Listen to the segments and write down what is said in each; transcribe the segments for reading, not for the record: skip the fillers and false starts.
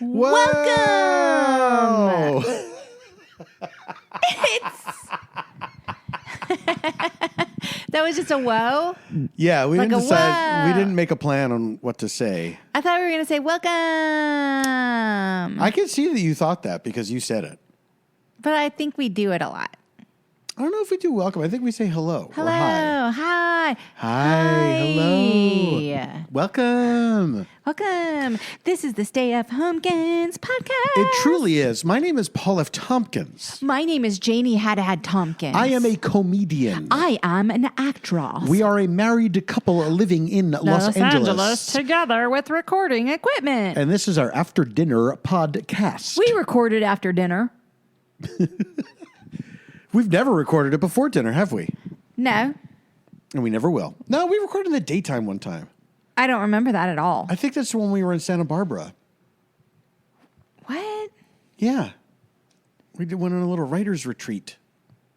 Whoa! Welcome! That was just a whoa? Yeah, we Like didn't a decide. We whoa. didn't make a plan on what to say. I thought we were going to say welcome. I can see that you thought that because you said it. But I think we do it a lot. I don't know if we do welcome. I think we say hello. Hello. Or hi. Hi. Hi. Hello. Welcome. Welcome. This is the Stay F Homekins podcast. It truly is. My name is Paul F. Tompkins. My name is Janie Had Tompkins. I am a comedian. I am an actress. We are a married couple living in Los Angeles. together with recording equipment. And this is our after dinner podcast. We recorded after dinner. We've never recorded it before dinner, have we? No, And we never will. No, we recorded in the daytime one time. I don't remember that at all. I think that's when we were in Santa Barbara. What? Yeah. We went on a little writer's retreat.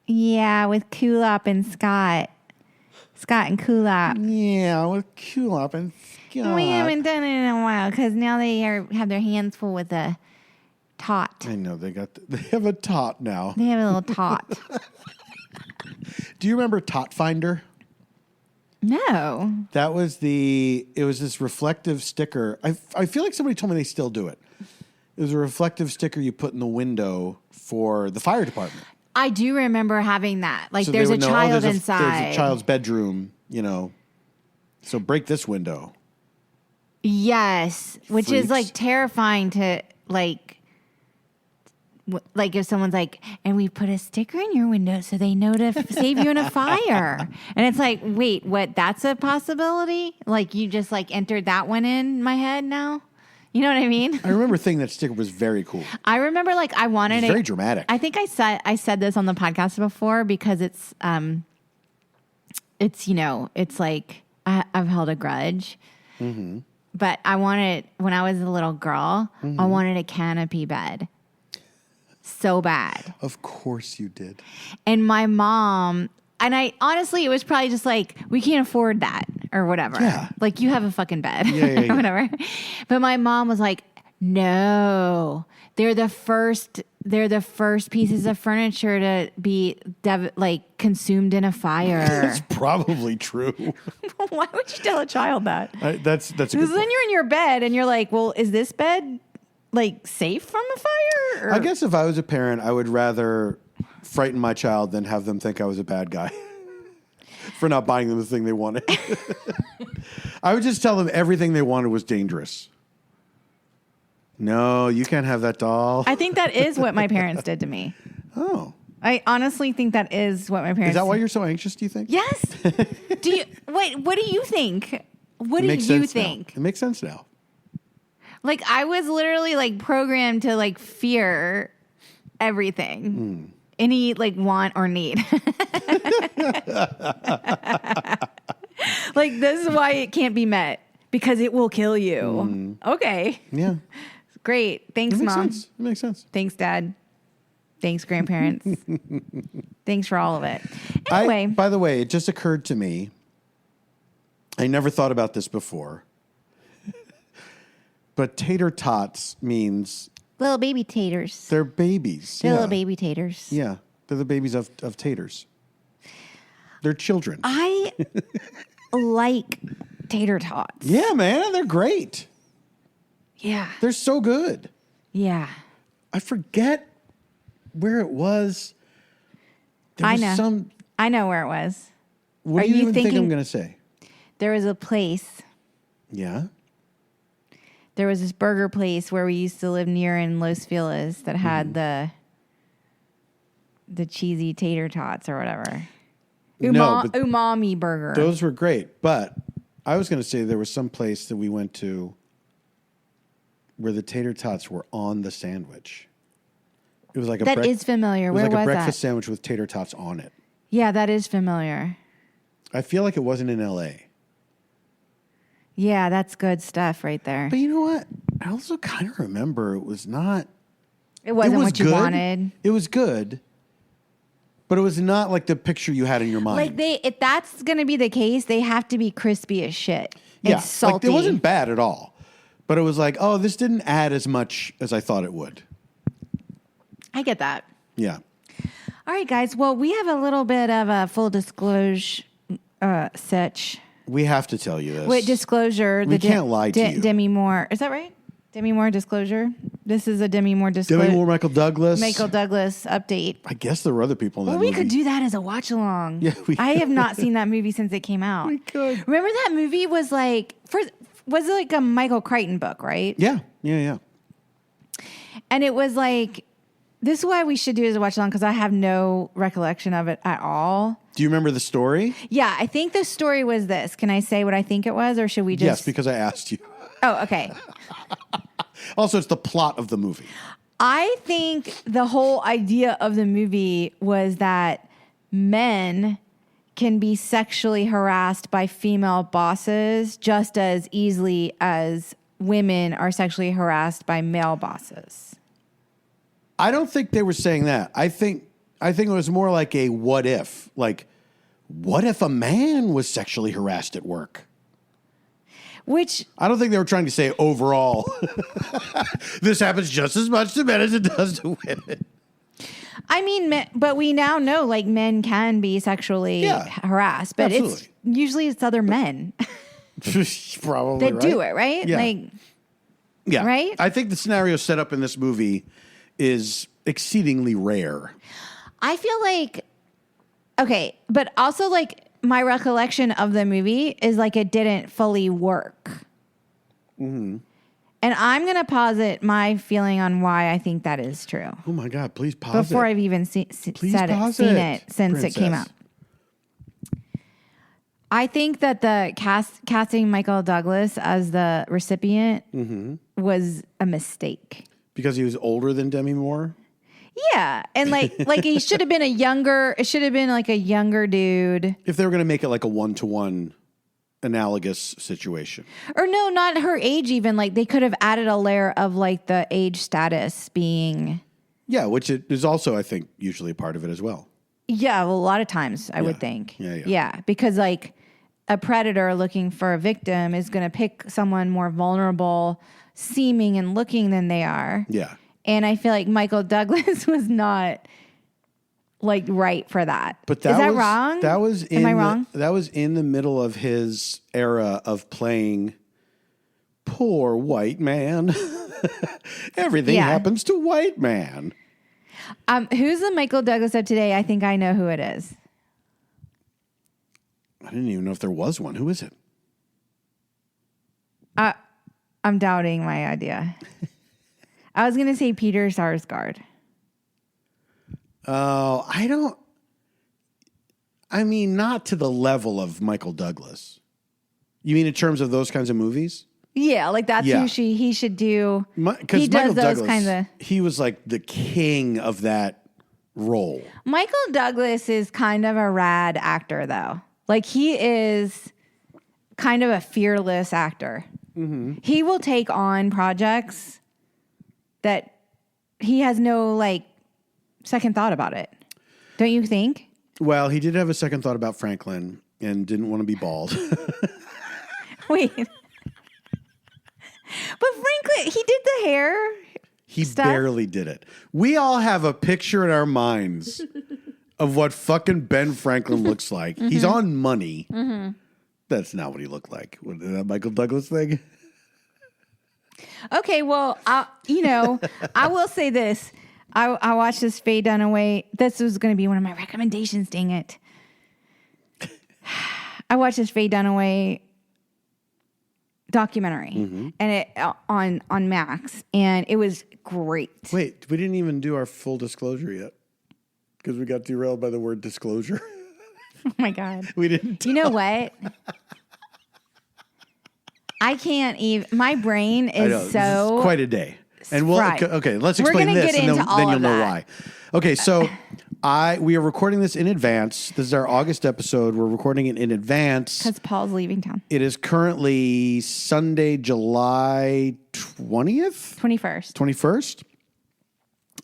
Yeah, with Kulop and Scott. Scott and Kulop. Yeah, with Kulop and Scott. We haven't done it in a while because now they have their hands full with a tot. I know, they have a tot now. They have a little tot. Do you remember Tot Finder? No. That was it was this reflective sticker. I feel like somebody told me they still do it. It was a reflective sticker you put in the window for the fire department. I do remember having that. Like, So there's they a would know, child there's inside. There's a child's bedroom, So break this window. Yes. Which is, Freaks. like, terrifying to, like if someone's like, and we put a sticker in your window so they know to save you in a fire. And it's like, wait, what? That's a possibility? Like, you just, like, entered that one in my head now? You know what I mean? I remember thinking that sticker was very cool. I remember, like, I wanted It's it. very dramatic. I think I said this on the podcast before because it's like I've held a grudge. Mm-hmm. But I wanted, when I was a little girl, Mm-hmm. I wanted a canopy bed so bad. Of course you did. And my mom, and I honestly, it was probably just like, we can't afford that or whatever. Yeah. Like, you have a fucking bed Yeah. or whatever. But my mom was like, no, they're the first pieces of furniture to be consumed in a fire. That's probably true. Why would you tell a child that? That's a good Because then point. you're in your bed and you're like, well, is this bed like safe from a fire? Or? I guess if I was a parent, I would rather frighten my child than have them think I was a bad guy for not buying them the thing they wanted. I would just tell them everything they wanted was dangerous. No, you can't have that doll. I think that is what my parents did to me. Oh. I honestly think that is what my parents Is that why you're so anxious, do you think? Yes. What do you think? What do Makes you sense think? now. It makes sense now. Like, I was literally like programmed to like fear everything. Any like want or need. Like, this is why it can't be met. Because it will kill you. Okay. Yeah. Great. Thanks, It makes Mom. sense. It makes sense. Thanks, Dad. Thanks, grandparents. Thanks for all of it. Anyway. By the way, it just occurred to me. I never thought about this before. But tater tots means Little baby taters. they're babies. They're yeah. little baby taters. Yeah. They're the babies of taters. They're children. I like tater tots. Yeah, man. They're great. Yeah. They're so good. Yeah. I forget where it was. There I was know. I know where it was. What Are do you you even think I'm thinking- going to say? There was a place. Yeah. There was this burger place where we used to live near in Los Feliz that had the cheesy tater tots or whatever. No, but Umami burger. those were great. But I was going to say there was some place that we went to where the tater tots were on the sandwich. It was like a That is familiar. It was Where like was a breakfast that? sandwich with tater tots on it. Yeah, that is familiar. I feel like it wasn't in L.A. Yeah, that's good stuff right there. But you know what? I also kind of remember it was not. It wasn't was what you good. wanted. It was good, but it was not like the picture you had in your mind. Like if that's gonna be the case, they have to be crispy as shit. yeah, And salty. like it wasn't bad at all. But it was like, oh, this didn't add as much as I thought it would. I get that. Yeah. All right, guys. Well, we have a little bit of a full disclosure sitch. We have to tell you this. Wait, disclosure. We can't lie to you. Demi Moore. Is that right? Demi Moore disclosure? This is a Demi Moore disclosure. Demi Moore, Michael Douglas. Michael Douglas update. I guess there were other people in that Well, movie. we could do that as a watch along. Yeah, I have not seen that movie since it came out. We could. Remember that movie was like was it like a Michael Crichton book, right? Yeah. And it was like, this is why we should do it as a watch along, because I have no recollection of it at all. Do you remember the story? Yeah, I think the story was this. Can I say what I think it was, or should we just? Yes, because I asked you. Oh, okay. Also, it's the plot of the movie. I think the whole idea of the movie was that men can be sexually harassed by female bosses just as easily as women are sexually harassed by male bosses. I don't think they were saying that. I think it was more like a what if. Like, what if a man was sexually harassed at work? Which I don't think they were trying to say overall, this happens just as much to men as it does to women. I mean, but we now know like men can be sexually harassed, but Absolutely. usually it's other men Probably that do it, right? Yeah. Like, yeah. right? I think the scenario set up in this movie is exceedingly rare. I feel like, okay, but also like my recollection of the movie is like it didn't fully work. Mm-hmm. And I'm going to posit my feeling on why I think that is true. Oh my God, please pause it. Before I've even seen it since Princess. it came out. I think that the casting Michael Douglas as the recipient was a mistake. Because he was older than Demi Moore? Yeah, and like he should have been it should have been like a younger dude. If they were going to make it like a one-to-one analogous situation. Or no, not her age even. Like they could have added a layer of like the age status being. Yeah, which is also, I think, usually a part of it as well. Yeah, well, a lot of times I would think. Yeah. Because like a predator looking for a victim is going to pick someone more vulnerable seeming and looking than they are. Yeah. And I feel like Michael Douglas was not like right for that. But is that wrong? That was Am I wrong? That was in the middle of his era of playing poor white man. Everything happens to white man. Who's the Michael Douglas of today? I think I know who it is. I didn't even know if there was one. Who is it? I'm doubting my idea. I was going to say Peter Sarsgaard. Oh, I mean, not to the level of Michael Douglas. You mean in terms of those kinds of movies? Yeah, like that's who he should do. Because he Michael does those Douglas, kinds of. he was like the king of that role. Michael Douglas is kind of a rad actor, though. Like he is kind of a fearless actor. Mm-hmm. He will take on projects that he has no like second thought about it. Don't you think? Well, he did have a second thought about Franklin and didn't want to be bald. Wait. But Franklin, he did the hair. He stuff. barely did it. We all have a picture in our minds of what fucking Ben Franklin looks like. Mm-hmm. He's on money. Mm-hmm. That's not what he looked like. What, that Michael Douglas thing? Okay, well, I will say this. I watched this Faye Dunaway. This was going to be one of my recommendations, dang it. I watched this Faye Dunaway documentary and it on Max, and it was great. Wait, we didn't even do our full disclosure yet because we got derailed by the word disclosure. Oh my God. We didn't. You know what? I can't even. My brain is so quite a day. And we'll fried. Okay, let's explain this, and then you'll know why. Okay, so we are recording this in advance. This is our August episode. We're recording it in advance because Paul's leaving town. It is currently Sunday, July 20th, 21st. 21st.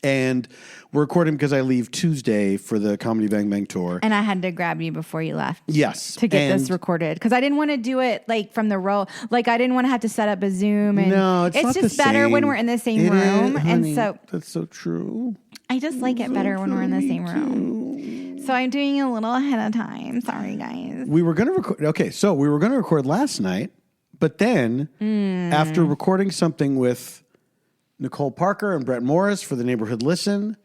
And we're recording because I leave Tuesday for the Comedy Bang Bang tour. And I had to grab you before you left. Yes. To get this recorded. Because I didn't want to do it like from the roll. Like I didn't want to have to set up a Zoom. And no, it's not just the better same. when we're in the same room. Honey, and so that's so true. I just like it better when we're in the same room. So I'm doing a little ahead of time. Sorry, guys. We were going to record. Okay, so we were going to record last night, but then after recording something with Nicole Parker and Brett Morris for the Neighborhood Listen,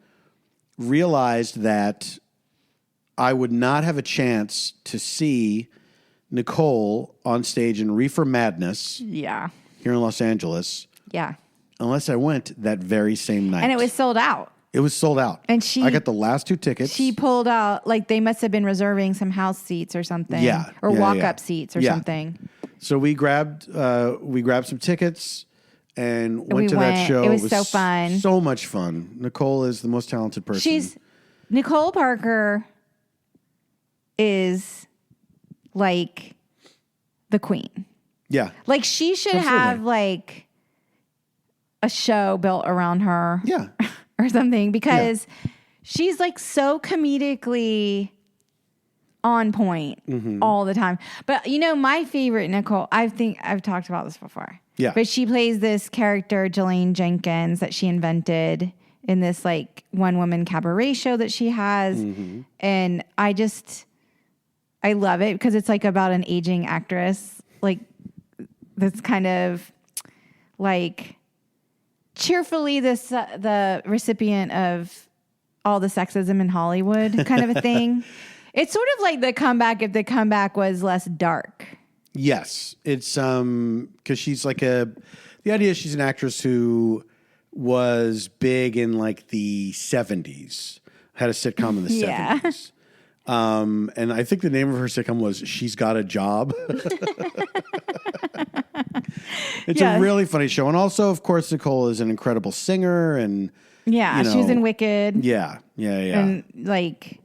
realized that I would not have a chance to see Nicole on stage in Reefer Madness Yeah. here in Los Angeles Yeah. unless I went that very same night. And it was sold out. It was sold out. And I got the last 2 tickets. She pulled out, like they must have been reserving some house seats or something. Yeah. Or Yeah, walk-up yeah. seats or Yeah. something. So we grabbed some tickets and went We to went. that show. It was so fun. So much fun. Nicole is the most talented person. Nicole Parker is like the queen. Yeah. Like she should Absolutely. have like a show built around her. Yeah. Or something because she's like so comedically on point all the time. But you know, my favorite Nicole, I think I've talked about this before. Yeah. But she plays this character, Jelaine Jenkins, that she invented in this like one woman cabaret show that she has. And I love it because it's like about an aging actress, like that's kind of like cheerfully the recipient of all the sexism in Hollywood kind of a thing. It's sort of like the comeback if the comeback was less dark. Yes. It's because she's like the idea is she's an actress who was big in like the 70s, had a sitcom in the Yeah. 70s. And I think the name of her sitcom was She's Got a Job. It's a really funny show. And also, of course, Nicole is an incredible singer. And Yeah, you know, she was in Wicked. Yeah. And like,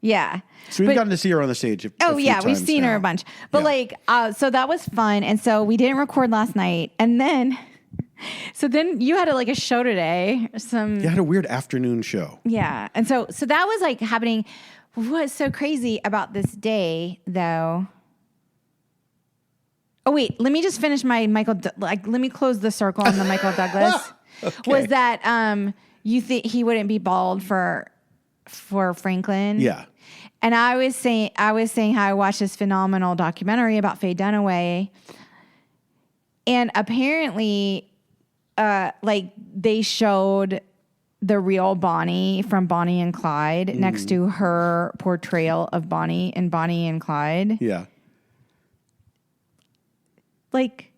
yeah. So we've gotten to see her on the stage. a few We've times seen her now. a bunch. But so that was fun. And so we didn't record last night. And then, so then you had a show today. You had a weird afternoon show. Yeah. And so that was like happening. What's so crazy about this day, though? Oh, wait, let me just finish my let me close the circle on the Michael Douglas. Okay. Was that you think he wouldn't be bald for Franklin? Yeah. And I was saying how I watched this phenomenal documentary about Faye Dunaway. And apparently, they showed the real Bonnie from Bonnie and Clyde next to her portrayal of Bonnie in Bonnie and Clyde. Yeah. Like,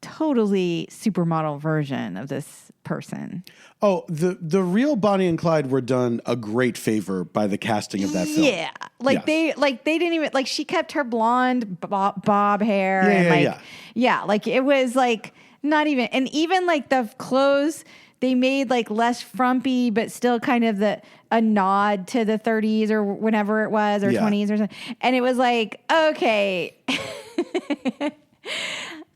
totally supermodel version of this person. Oh, the real Bonnie and Clyde were done a great favor by the casting of that film. Yeah. Like Yes. they didn't even she kept her blonde bob hair like it was like not even, and even like the clothes they made like less frumpy but still kind of a nod to the 30s or whenever it was or 20s or something. And it was like, okay.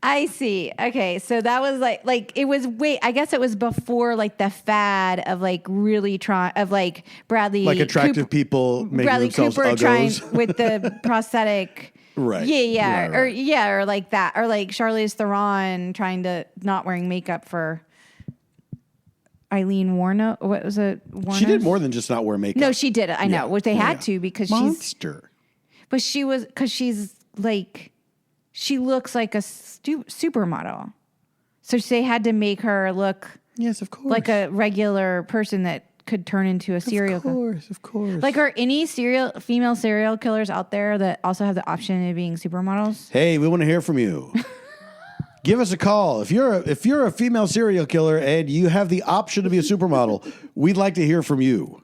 I see. Okay. So that was like it was I guess it was before like the fad of like really of like Bradley Like attractive people making Bradley themselves Cooper uggos. trying with the prosthetic. Right. Yeah. Right. Or like that. Or like Charlize Theron trying to not wearing makeup for Eileen Warner. What was it? Warner? She did more than just not wear makeup. No, she did it. I know. Which they had to because Monster. she's like, she looks like a supermodel. So they had to make her look Yes, of course. like a regular person that could turn into a serial killer. Of course. Like, are any female serial killers out there that also have the option of being supermodels? Hey, we want to hear from you. Give us a call. If you're a female serial killer and you have the option to be a supermodel, we'd like to hear from you.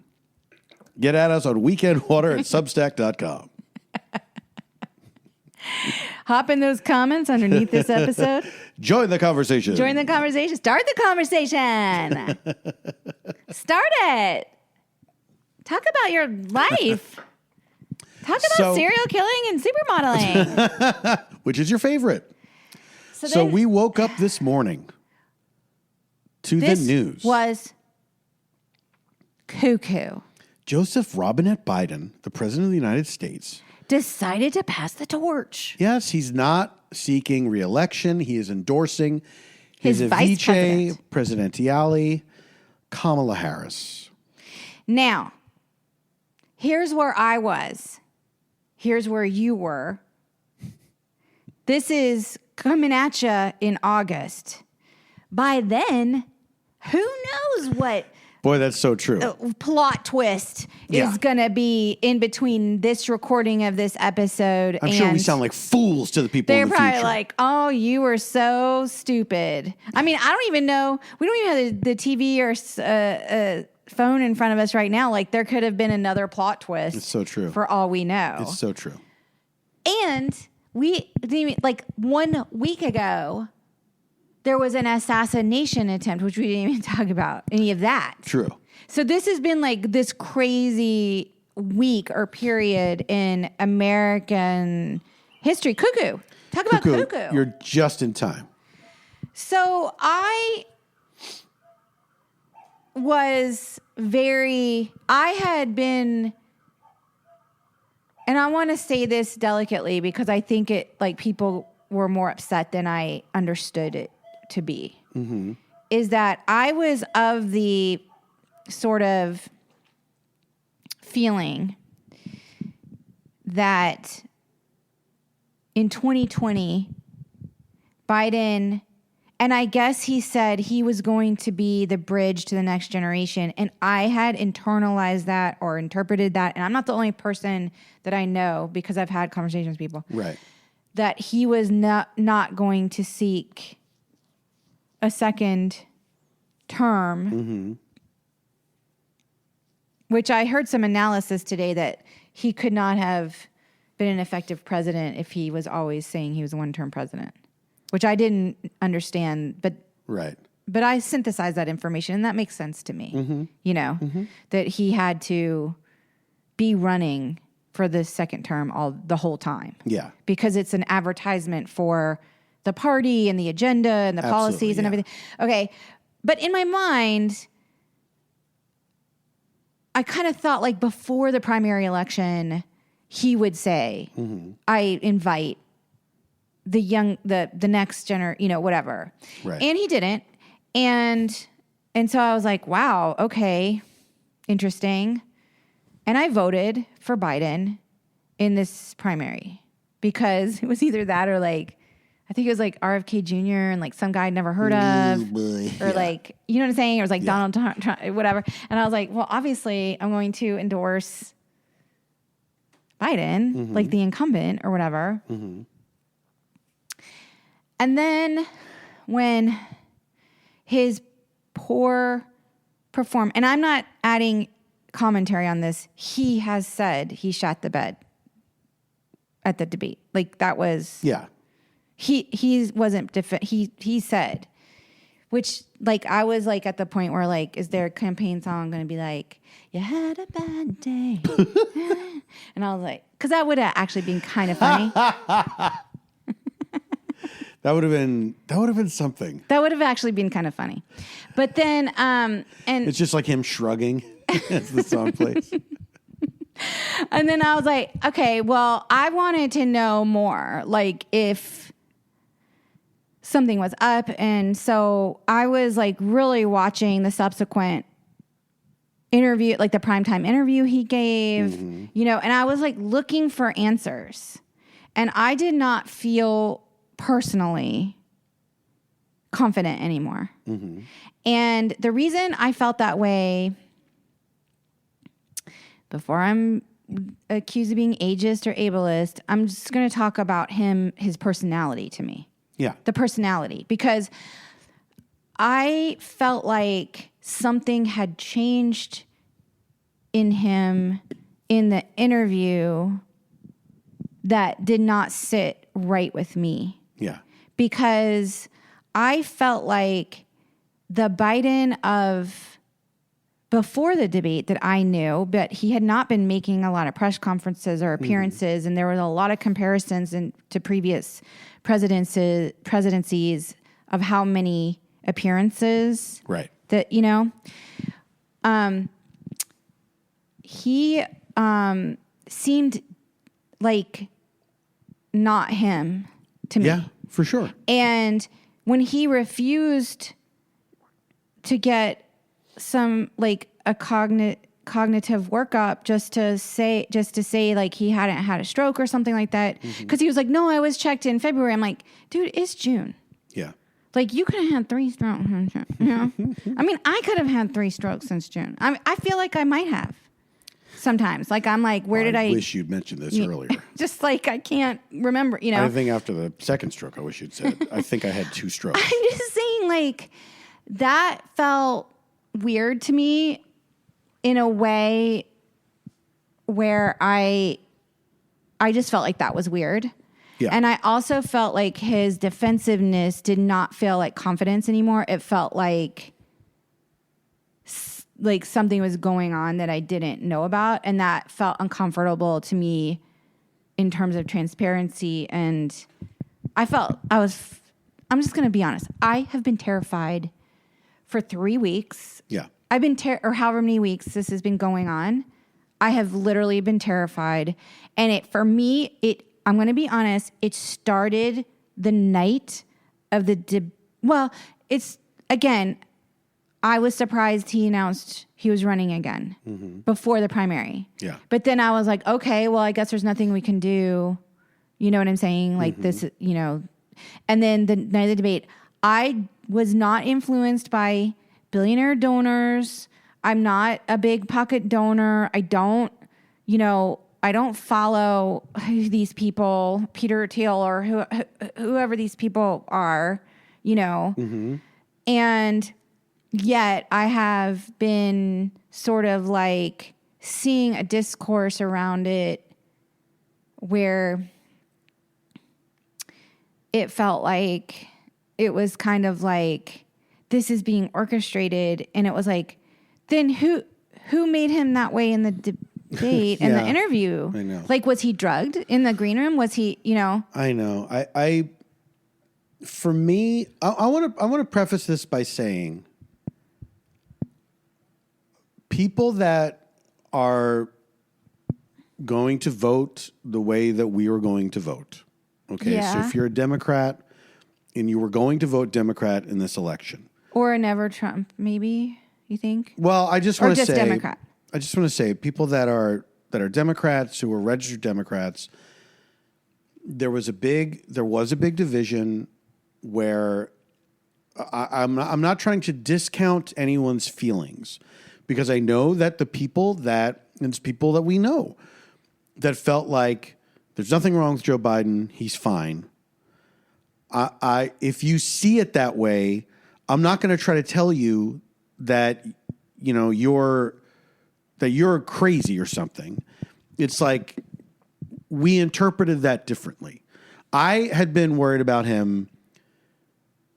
Get at us on weekendwater@substack.com. Hop in those comments underneath this episode. Join the conversation. Join the conversation. Start the conversation. Start it. Talk about your life. Talk about serial killing and supermodeling. Which is your favorite? So we woke up this morning to the news. Was cuckoo Joseph Robinette Biden, the president of the United States, decided to pass the torch. yes, he's not seeking re-election. He is endorsing His vice vice president. presidentiale, Kamala Harris. Now, here's where I was. Here's where you were. This is coming at you in August. By then, who knows what Boy, that's so true. plot twist Yeah. is going to be in between this recording of this episode. I'm sure we sound like fools to the people they're in the probably future. like, oh, you were so stupid. I mean, I don't even know. We don't even have the TV or phone in front of us right now. Like, there could have been another plot twist. It's so true. For all we know. It's so true. And we, like 1 week ago, there was an assassination attempt, which we didn't even talk about any of that. True. So this has been like this crazy week or period in American history. Cuckoo. Talk about cuckoo. You're just in time. So I had been, and I want to say this delicately because I think it, like, people were more upset than I understood it to be, is that I was of the sort of feeling that in 2020, Biden, and I guess he said he was going to be the bridge to the next generation, and I had internalized that or interpreted that, and I'm not the only person that I know because I've had conversations with people, Right. that he was not going to seek a second term, which I heard some analysis today that he could not have been an effective president if he was always saying he was a one-term president, which I didn't understand, but Right. but I synthesized that information, and that makes sense to me, that he had to be running for the second term the whole time. Yeah. Because it's an advertisement for the party and the agenda and the policies and everything. Okay. But in my mind, I kind of thought, like, before the primary election, he would say, I invite the next generation, whatever. Right. And he didn't. And so I was like, wow, okay, interesting. And I voted for Biden in this primary because it was either that or, like, I think it was like RFK Jr. and, like, some guy I'd never heard of, or like, you know what I'm saying? It was like Donald Trump, whatever. And I was like, well, obviously I'm going to endorse Biden, like the incumbent or whatever. And then when his poor perform, and I'm not adding commentary on this, he has said he shot the bed at the debate. Like, that was... Yeah. He wasn't he said, which, like, I was like at the point where, like, is their campaign song going to be like, you had a bad day? And I was like, because that would have actually been kind of funny. That would have been something. That would have actually been kind of funny. But then and It's just like him shrugging as the song plays. and then I was like, okay, well, I wanted to know more, like, if something was up. And so I was, like, really watching the subsequent interview, like the primetime interview he gave, and I was, like, looking for answers. And I did not feel personally confident anymore. And the reason I felt that way, before I'm accused of being ageist or ableist, I'm just going to talk about his personality to me. Yeah. The personality, because I felt like something had changed in him in the interview that did not sit right with me. Yeah. Because I felt like the Biden of before the debate that I knew, but he had not been making a lot of press conferences or appearances, and there were a lot of comparisons to previous presidencies of how many appearances Right. that, he seemed like not him to me. Yeah, for sure. And when he refused to get some like a cognitive workup just to say like he hadn't had a stroke or something like that, because he was like, no, I was checked in February. I'm like, dude, it's June. Yeah. Like, you could have had 3 strokes. You know? I mean, I could have had 3 strokes since June. I feel like I might have sometimes. Like, I'm like, where did I wish you'd mentioned this earlier. Just like, I can't remember, you know? I think after the second stroke, I wish you'd said, I think I had 2 strokes. I'm just saying, like, that felt weird to me in a way where I just felt like that was weird. Yeah. And I also felt like his defensiveness did not feel like confidence anymore. It felt like something was going on that I didn't know about. And that felt uncomfortable to me in terms of transparency. And I'm just going to be honest. I have been terrified for 3 weeks. Yeah. I've been, or however many weeks this has been going on. I have literally been terrified. And for me, I'm going to be honest, it started the night of I was surprised he announced he was running again before the primary. Yeah. But then I was like, okay, well, I guess there's nothing we can do. You know what I'm saying? Like this, you know. And then the night of the debate, I was not influenced by billionaire donors. I'm not a big pocket donor. I don't follow these people, Peter Thiel or whoever these people are, you know. And yet I have been sort of like seeing a discourse around it where it felt like it was kind of like this is being orchestrated. And it was like, then who made him that way in the debate and the interview? I know. Like, was he drugged in the green room? Was he, you know? I know. For me, I want to preface this by saying people that are going to vote the way that we are going to vote. Okay. Yeah. So if you're a Democrat and you were going to vote Democrat in this election, Or a never Trump, maybe, you think? well, I just want to say, Democrat. I just want to say, people that are Democrats who are registered Democrats, there was a big division where I'm not trying to discount anyone's feelings, because I know that it's people that we know that felt like there's nothing wrong with Joe Biden, he's fine. If you see it that way, I'm not going to try to tell you that, you know, you're crazy or something. It's like we interpreted that differently. I had been worried about him,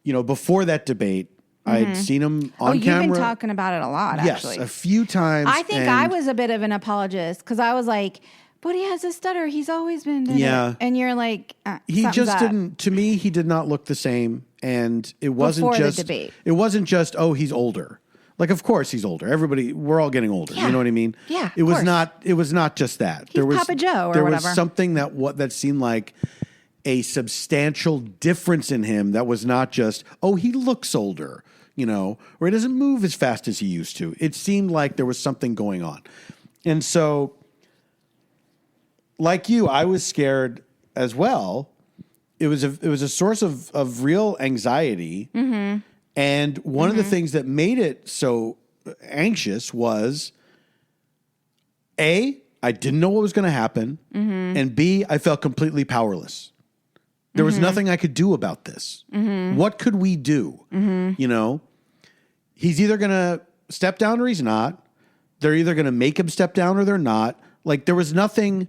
you know, before that debate. I had seen him on camera. You've been talking about it a lot, actually. Yes, a few times. I think I was a bit of an apologist because I was like, but he has a stutter. He's always been doing it. And you're like, he just didn't, to me, he did not look the same. And it wasn't Before just, the debate. It wasn't just, oh, he's older. Like, of course he's older. We're all getting older. Yeah. You know what I mean? Yeah, It was not just that. He's Papa Joe or there whatever. was something that seemed like a substantial difference in him that was not just, oh, he looks older, you know, or he doesn't move as fast as he used to. It seemed like there was something going on. And so, like you, I was scared as well. It was a source of real anxiety. And one of the things that made it so anxious was, A, I didn't know what was going to happen. And B, I felt completely powerless. There was nothing I could do about this. What could we do? You know, he's either going to step down or he's not. They're either going to make him step down or they're not. Like, there was nothing.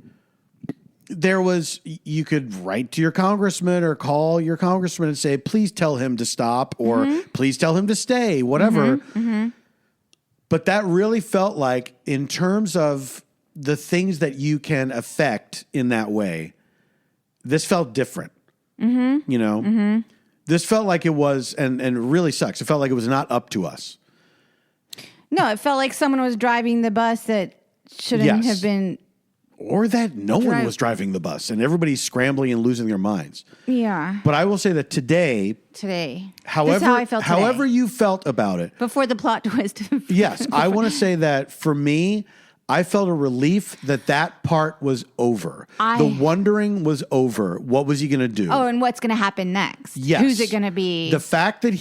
You could write to your congressman or call your congressman and say, please tell him to stop or please tell him to stay, whatever. But that really felt like, in terms of the things that you can affect in that way, this felt different. You know, this felt like it was, and it really sucks. It felt like it was not up to us. No, it felt like someone was driving the bus that shouldn't Yes. have been. Or that no one was driving the bus and everybody's scrambling and losing their minds. Yeah. But I will say that today, This is however, how I felt today. however you felt about it, Before the plot twist. yes, I want to say that for me, I felt a relief that part was over. The wondering was over. What was he going to do? Oh, and what's going to happen next? Yes. Who's it going to be? The fact that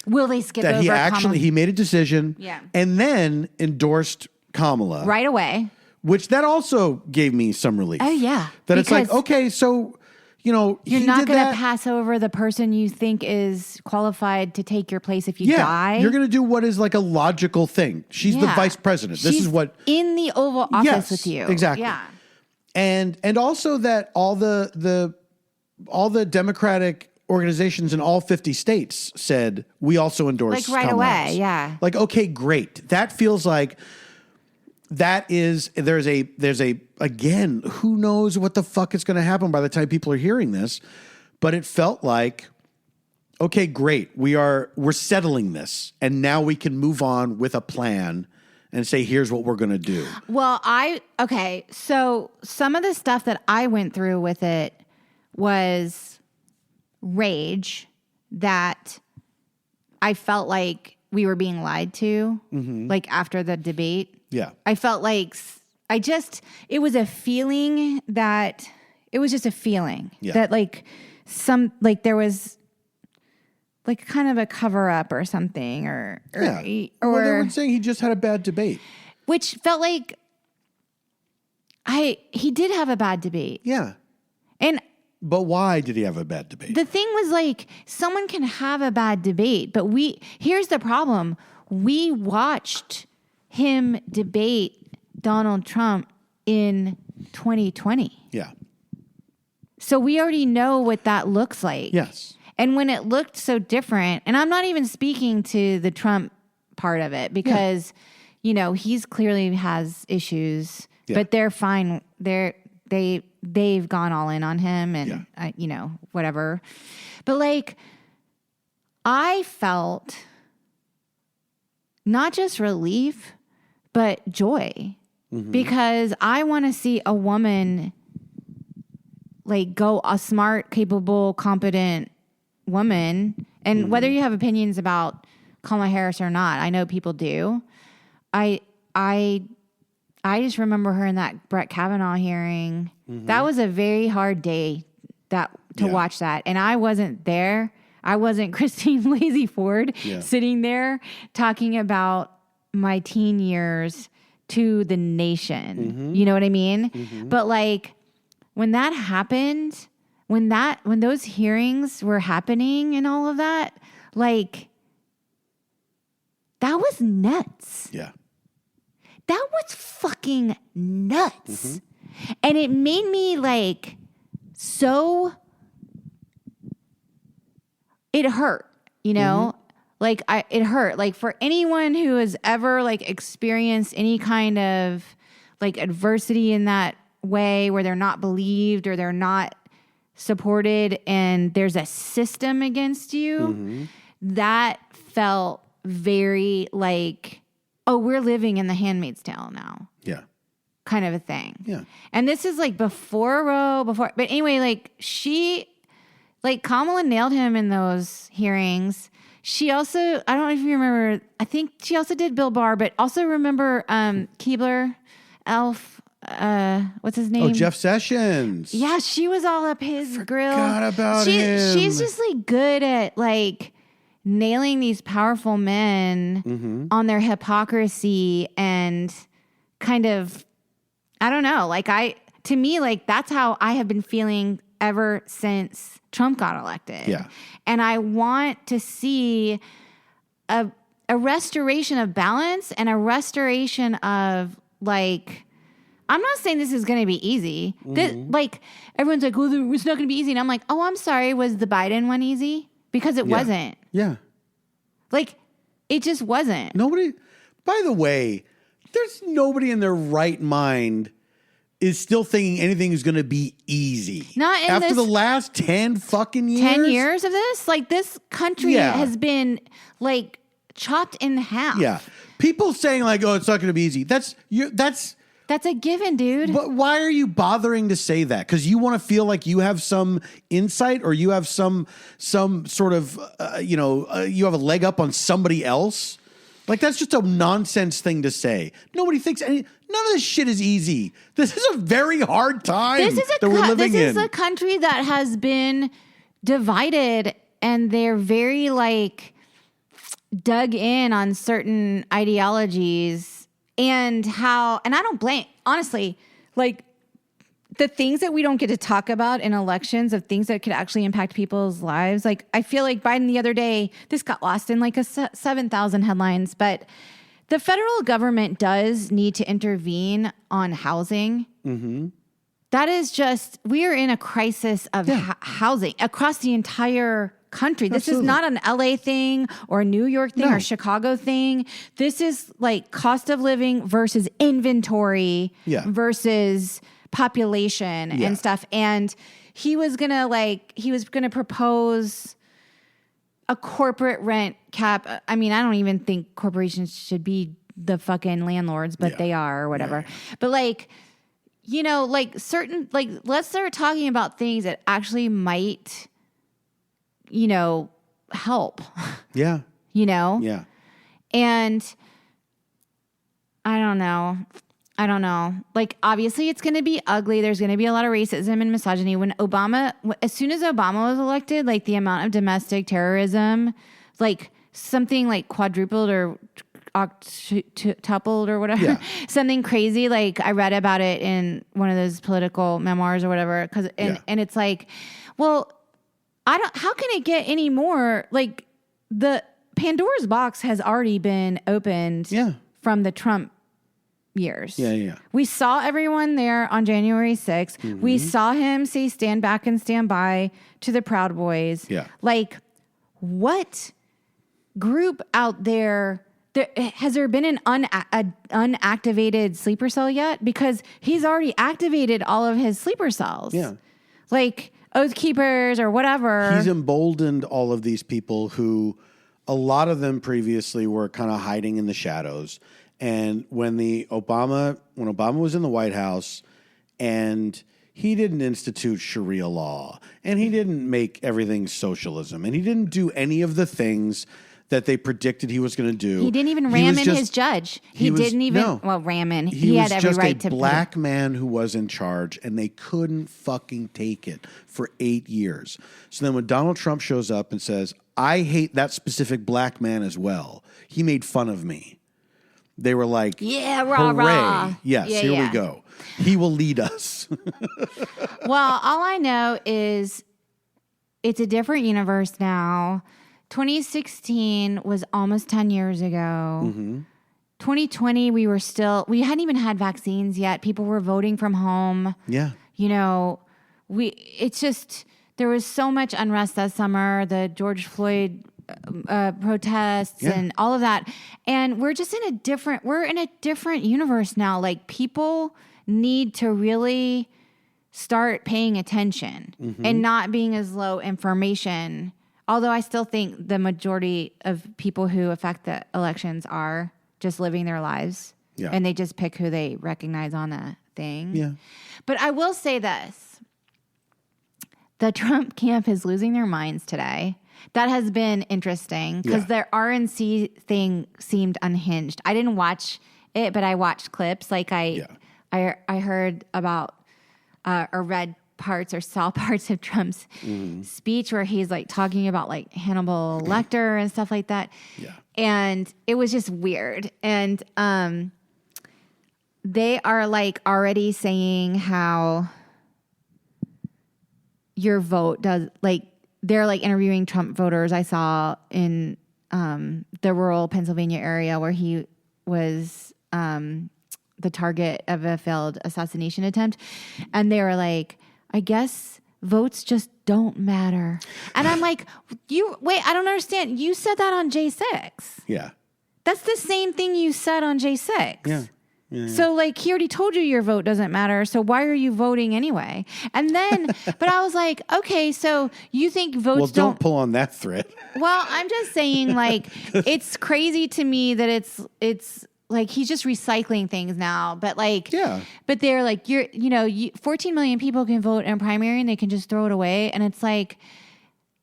Will they skip over Kamala? he made a decision Yeah. and then endorsed Kamala. Right away. Which that also gave me some relief. Oh, yeah. That it's like, Because okay, so, you're he not did going to that. pass over the person you think is qualified to take your place if you Yeah, die. you're going to do what is like a logical thing. She's the Yeah. vice president. This She's is what in the Oval Office Yes, with you. exactly. Yeah. and also that all the Democratic organizations in all 50 states said we also endorse Like right Kamala away, Harris. yeah. Like, okay, great. That feels like there's a again, who knows what the fuck is going to happen by the time people are hearing this, but it felt like, okay, great. We're settling this and now we can move on with a plan and say, here's what we're going to do. Well, so some of the stuff that I went through with it was rage that I felt like we were being lied to, like after the debate. Yeah. I felt like it was a feeling that it was just a feeling that there was like kind of a cover up or something or They were saying he just had a bad debate. Which felt like he did have a bad debate. Yeah. But why did he have a bad debate? The thing was like someone can have a bad debate, but here's the problem. We watched him debate Donald Trump in 2020. Yeah. So we already know what that looks like. Yes. And when it looked so different, and I'm not even speaking to the Trump part of it because, he's clearly has issues, but they're fine. They've gone all in on him and, whatever. But like, I felt not just relief, but joy because I want to see a woman like go a smart, capable, competent woman. And whether you have opinions about Kamala Harris or not, I know people do. I just remember her in that Brett Kavanaugh hearing. That was a very hard day to watch that. And I wasn't there. I wasn't Christine Blasey Ford sitting there talking about my teen years to the nation. You know what I mean? But like when that happened, when those hearings were happening and all of that, like that was nuts. Yeah. That was fucking nuts. And it made me like so, it hurt, like it hurt. Like for anyone who has ever like experienced any kind of like adversity in that way where they're not believed or they're not supported and there's a system against you, that felt very like, oh, we're living in the Handmaid's Tale now. Yeah. Kind of a thing. Yeah. And this is like before Roe, but anyway, like Kamala nailed him in those hearings. She also, I don't know if you remember, I think she also did Bill Barr, but also remember Keebler, Elf, what's his name? Oh, Jeff Sessions. Yeah, she was all up his grill. Forgot about him. She's just like good at like nailing these powerful men on their hypocrisy and kind of, I don't know, like to me, like that's how I have been feeling ever since Trump got elected. Yeah. And I want to see a restoration of balance and a restoration of like, I'm not saying this is going to be easy. Like everyone's like, well, it's not going to be easy. And I'm like, oh, I'm sorry. Was the Biden one easy? Because it wasn't. Yeah. Like it just wasn't. Nobody, by the way, there's nobody in their right mind is still thinking anything is going to be easy. Not in after this, the last 10 fucking years. 10 years of this? Like this country has been like chopped in half. Yeah. People saying like, oh, it's not going to be easy. That's That's a given, dude. But why are you bothering to say that? Because you want to feel like you have some insight, or you have some sort of, you have a leg up on somebody else? Like, that's just a nonsense thing to say. Nobody thinks none of this shit is easy. This is a very hard time that we're living in. This is a country that has been divided, and they're very, like, dug in on certain ideologies and I don't blame, honestly, like, the things that we don't get to talk about in elections of things that could actually impact people's lives. Like, I feel like Biden the other day, this got lost in like 7,000 headlines, but the federal government does need to intervene on housing. Mm-hmm. That is just, we are in a crisis of housing across the entire country. This is not an LA thing or a New York thing or Chicago thing. This is like cost of living versus inventory versus population and stuff. And he was gonna propose a corporate rent cap. I mean, I don't even think corporations should be the fucking landlords, but they are or whatever. Yeah. But like, you know, like certain, like, let's start talking about things that actually might, you know, help. Yeah. You know? Yeah. And I don't know. Like, obviously it's going to be ugly. There's going to be a lot of racism and misogyny. As soon as Obama was elected, like, the amount of domestic terrorism, like, something like quadrupled or octupled or whatever, something crazy. Like, I read about it in one of those political memoirs or whatever. And it's like, well, how can it get any more? Like, the Pandora's box has already been opened from the Trump years. Yeah. We saw everyone there on January 6th. Mm-hmm. We saw him say stand back and stand by to the Proud Boys. Yeah. Like, what group out there, has there been an unactivated sleeper cell yet? Because he's already activated all of his sleeper cells. Yeah. Like Oath Keepers or whatever. He's emboldened all of these people who, a lot of them previously were kind of hiding in the shadows. And when Obama was in the White House, and he didn't institute Sharia law, and he didn't make everything socialism, and he didn't do any of the things that they predicted he was going to do. He didn't even ram in his judge. He ram in. He had every right to. He was just a black man who was in charge, and they couldn't fucking take it for 8 years. So then when Donald Trump shows up and says, I hate that specific black man as well, he made fun of me. They were like, yeah, rah, hooray. rah. Yes, here we go. He will lead us. Well, all I know is it's a different universe now. 2016 was almost 10 years ago. Mm-hmm. 2020, we hadn't even had vaccines yet. People were voting from home. Yeah. You know, there was so much unrest that summer, the George Floyd protests and all of that. And we're just in a different universe now. Like, people need to really start paying attention and not being as low information. Although I still think the majority of people who affect the elections are just living their lives and they just pick who they recognize on a thing. Yeah. But I will say this. The Trump camp is losing their minds today. That has been interesting because their RNC thing seemed unhinged. I didn't watch it, but I watched clips. Like I heard about or read parts or saw parts of Trump's speech where he's like talking about like Hannibal Lecter and stuff like that. Yeah. And it was just weird. And they are like already saying how your vote does, like, they're like interviewing Trump voters. I saw in the rural Pennsylvania area where he was the target of a failed assassination attempt. And they were like, I guess votes just don't matter. And I'm like, I don't understand. You said that on J6. Yeah. That's the same thing you said on J6. Yeah. So, like, he already told you your vote doesn't matter. So why are you voting anyway? And then, but I was like, okay, so you think votes don't pull on that thread. Well, I'm just saying, like, it's crazy to me that it's like he's just recycling things now. But like, Yeah. but they're like, 14 million people can vote in a primary and they can just throw it away. And it's like,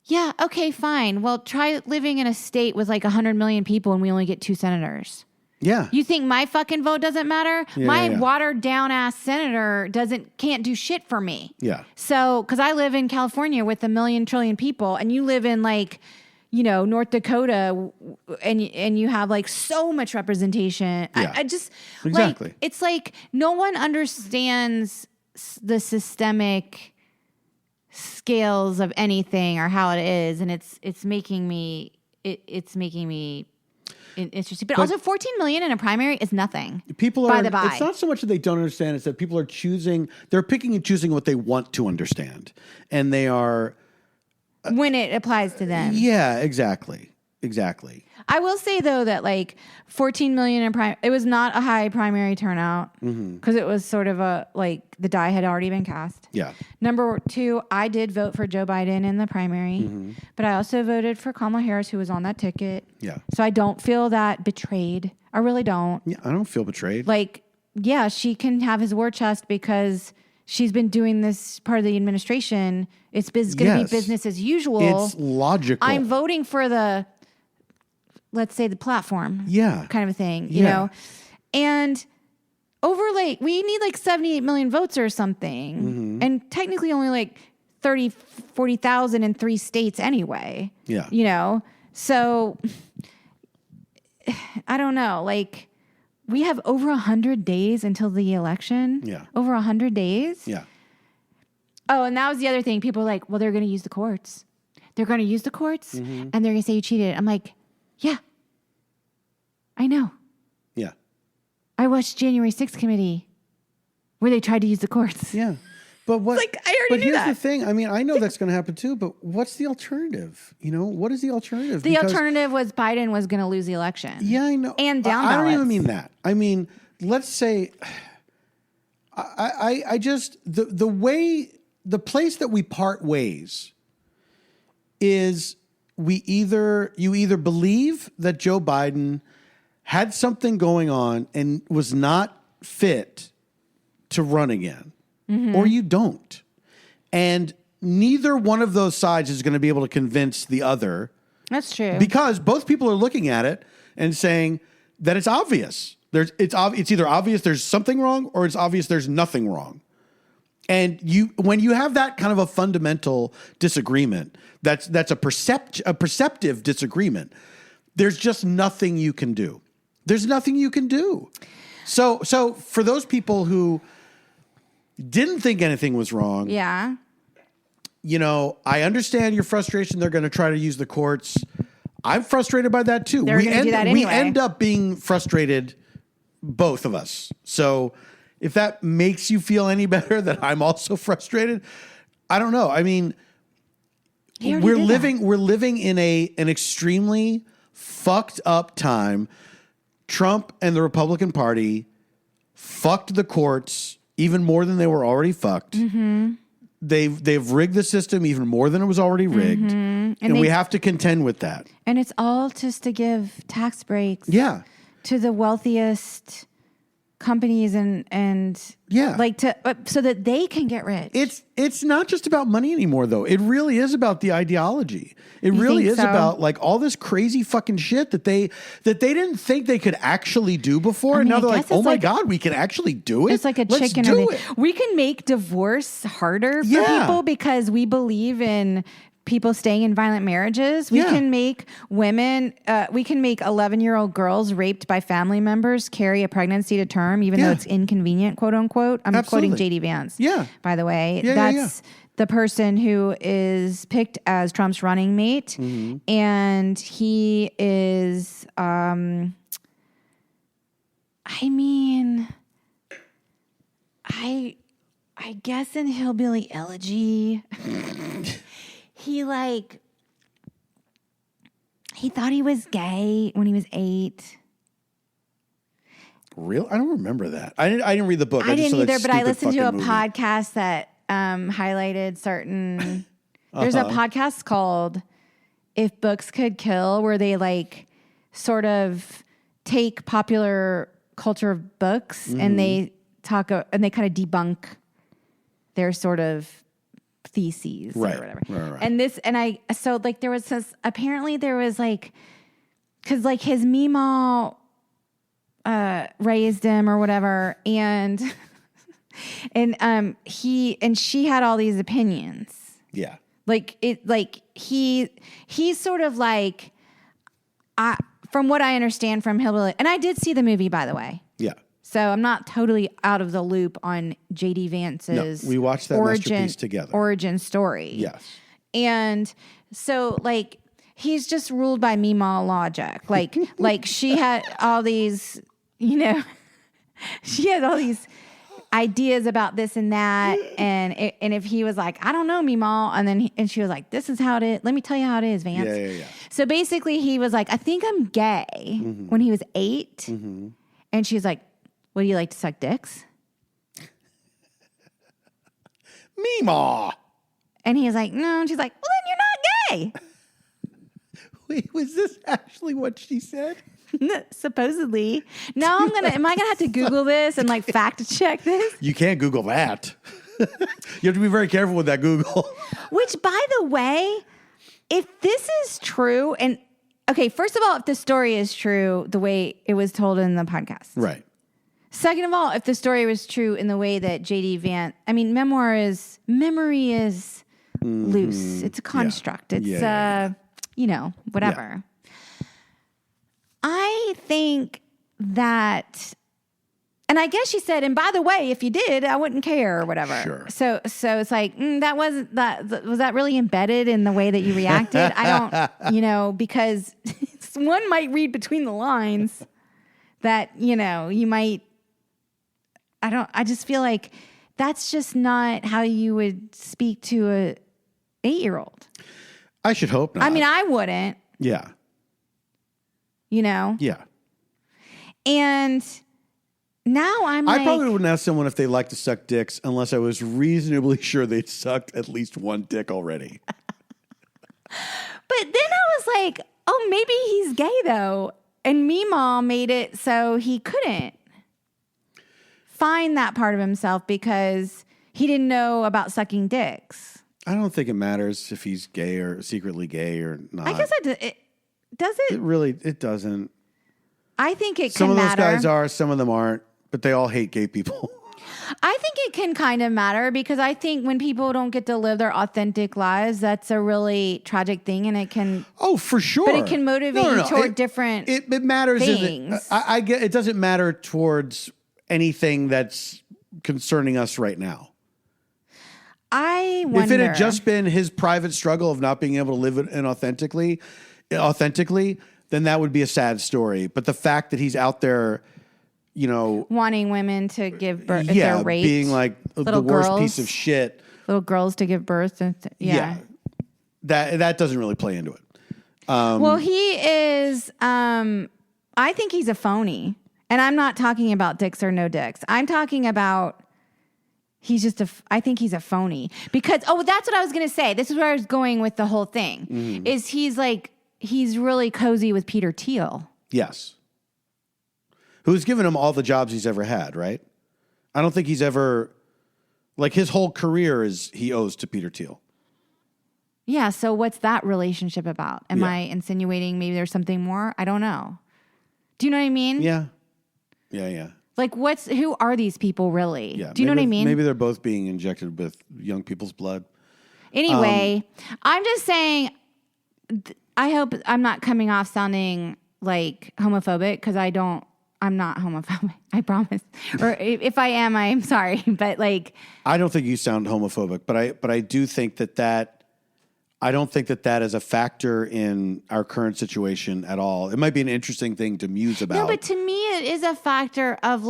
yeah, okay, fine. Well, try living in a state with like 100 million people and we only get 2 senators. Yeah. You think my fucking vote doesn't matter? My watered down ass senator can't do shit for me. Yeah. So, because I live in California with 1 million trillion people, and you live in like, North Dakota, and you have like so much representation. Yeah. I just Exactly. like, it's like no one understands the systemic scales of anything or how it is, and it's making me interesting. But also 14 million in a primary is nothing. People by are, the by. It's not so much that they don't understand, it's that people are they're picking and choosing what they want to understand. And they are. When it applies to them. Yeah, exactly. I will say though that like 14 million it was not a high primary turnout because it was sort of the die had already been cast. Yeah. Number 2, I did vote for Joe Biden in the primary, but I also voted for Kamala Harris, who was on that ticket. Yeah. So I don't feel that betrayed. I really don't. Yeah, I don't feel betrayed. Like, yeah, she can have his war chest because she's been doing this part of the administration. It's going to be business as usual. It's logical. I'm voting for let's say the platform. Yeah. Kind of a thing, you know? And we need like 78 million votes or something. And technically only like 30, 40,000 in 3 states anyway. Yeah. So I don't know. Like, we have over 100 days until the election. Yeah. Over 100 days. Yeah. Oh, and that was the other thing. People are like, well, they're going to use the courts. They're going to use the courts and they're going to say you cheated. I'm like, yeah, I know. Yeah. I watched January 6th committee where they tried to use the courts. Yeah. But what? Like, I already knew here's that. the thing. I mean, I know that's going to happen too, but what's the alternative? What is the alternative? The alternative was Biden was going to lose the election. Yeah, I know. And down I don't ballots. even mean that. I mean, let's say, I just, the place that we part ways is you either believe that Joe Biden had something going on and was not fit to run again, or you don't. And neither one of those sides is going to be able to convince the other. That's true. Because both people are looking at it and saying that it's obvious. It's either obvious there's something wrong or it's obvious there's nothing wrong. And when you have that kind of a fundamental disagreement, that's a perceptive disagreement. There's just nothing you can do. There's nothing you can do. So for those people who didn't think anything was wrong, yeah, I understand your frustration. They're going to try to use the courts. I'm frustrated by that too. They're going to do that anyway. We end up being frustrated, both of us. So if that makes you feel any better that I'm also frustrated, I don't know. I mean, we're living in an extremely fucked up time. Trump and the Republican Party fucked the courts even more than they were already fucked. They've rigged the system even more than it was already rigged. And we have to contend with that. And it's all just to give tax breaks to the wealthiest companies and like so that they can get rich. It's not just about money anymore though. It really is about the ideology. It really is about like all this crazy fucking shit that they didn't think they could actually do before. And now they're like, oh my God, we can actually do it. It's like a chicken. We can make divorce harder for people because we believe in people staying in violent marriages. We can make women, we can make 11-year-old girls raped by family members carry a pregnancy to term, even though it's inconvenient, quote unquote. I'm quoting J.D. Vance, by the way. That's the person who is picked as Trump's running mate. And he is, I guess in Hillbilly Elegy, he thought he was gay when he was 8. Real? I don't remember that. I didn't read the book. I didn't either, but I listened to a podcast that highlighted certain. There's a podcast called "If Books Could Kill," where they like sort of take popular culture of books, and they talk and they kind of debunk their sort of theses or whatever. Right. And so like there was this, apparently there was like, cause like his Meemaw raised him or whatever. And, and she had all these opinions. Yeah. He's sort of like, from what I understand from Hillbilly, and I did see the movie, by the way. Yeah. So I'm not totally out of the loop on J.D. Vance's we watched that masterpiece together. Origin story. Yes. And so like he's just ruled by Meemaw Logic. Like she had all these, she had all these ideas about this and that, and if he was like, I don't know, Meemaw, and she was like, this is how it is. Let me tell you how it is, Vance. Yeah. So basically, he was like, I think I'm gay when he was 8, and she's like, what do you like to suck dicks? Meemaw. And he was like, no. And she's like, well, then you're not gay. Wait, was this actually what she said? Supposedly. Now am I gonna have to Google this and like fact check this? You can't Google that. You have to be very careful with that Google. Which, by the way, if this is true, and okay, first of all, if the story is true the way it was told in the podcast, Right. Second of all, if the story was true in the way that J.D. Vance, memory is loose. It's a construct. It's whatever. Yeah. I think that, and I guess she said, and by the way, if you did, I wouldn't care or whatever. Sure. So it's like, was that really embedded in the way that you reacted? I don't, because one might read between the lines that, you might, I just feel like that's just not how you would speak to a 8-year-old. I should hope not. I wouldn't. Yeah. Yeah. And now I probably wouldn't ask someone if they like to suck dicks unless I was reasonably sure they'd sucked at least one dick already. But then I was like, oh, maybe he's gay though. And Meemaw made it so he couldn't find that part of himself because he didn't know about sucking dicks. I don't think it matters if he's gay or secretly gay or not. I guess does it? It doesn't. I think it some can matter. Some of those guys are, some of them aren't, but they all hate gay people. I think it can kind of matter because I think when people don't get to live their authentic lives, that's a really tragic thing, and it can. Oh, for sure. But it can motivate you toward different. It matters. Things. I get. It doesn't matter towards anything that's concerning us right now. I wonder if it had just been his private struggle of not being able to live it authentically, then that would be a sad story. But the fact that he's out there, wanting women to give birth, if they're raped, being like the worst piece of shit, little girls to give birth, that doesn't really play into it. Well, he is. I think he's a phony, and I'm not talking about dicks or no dicks. I'm talking about. He's just I think he's a phony because, that's what I was going to say. This is where I was going with the whole thing is he's really cozy with Peter Thiel. Yes. Who's given him all the jobs he's ever had, right? I don't think he's ever, his whole career he owes to Peter Thiel. Yeah. So what's that relationship about? Am I insinuating maybe there's something more? I don't know. Do you know what I mean? Yeah. Who are these people really? Yeah, do you know what I mean? Maybe they're both being injected with young people's blood. Anyway, I'm just saying, I hope I'm not coming off sounding like homophobic because I'm not homophobic. I promise. Or if I am, I'm sorry. But I don't think you sound homophobic, but I do think that I don't think that is a factor in our current situation at all. It might be an interesting thing to muse about. No, but to me, it is a factor of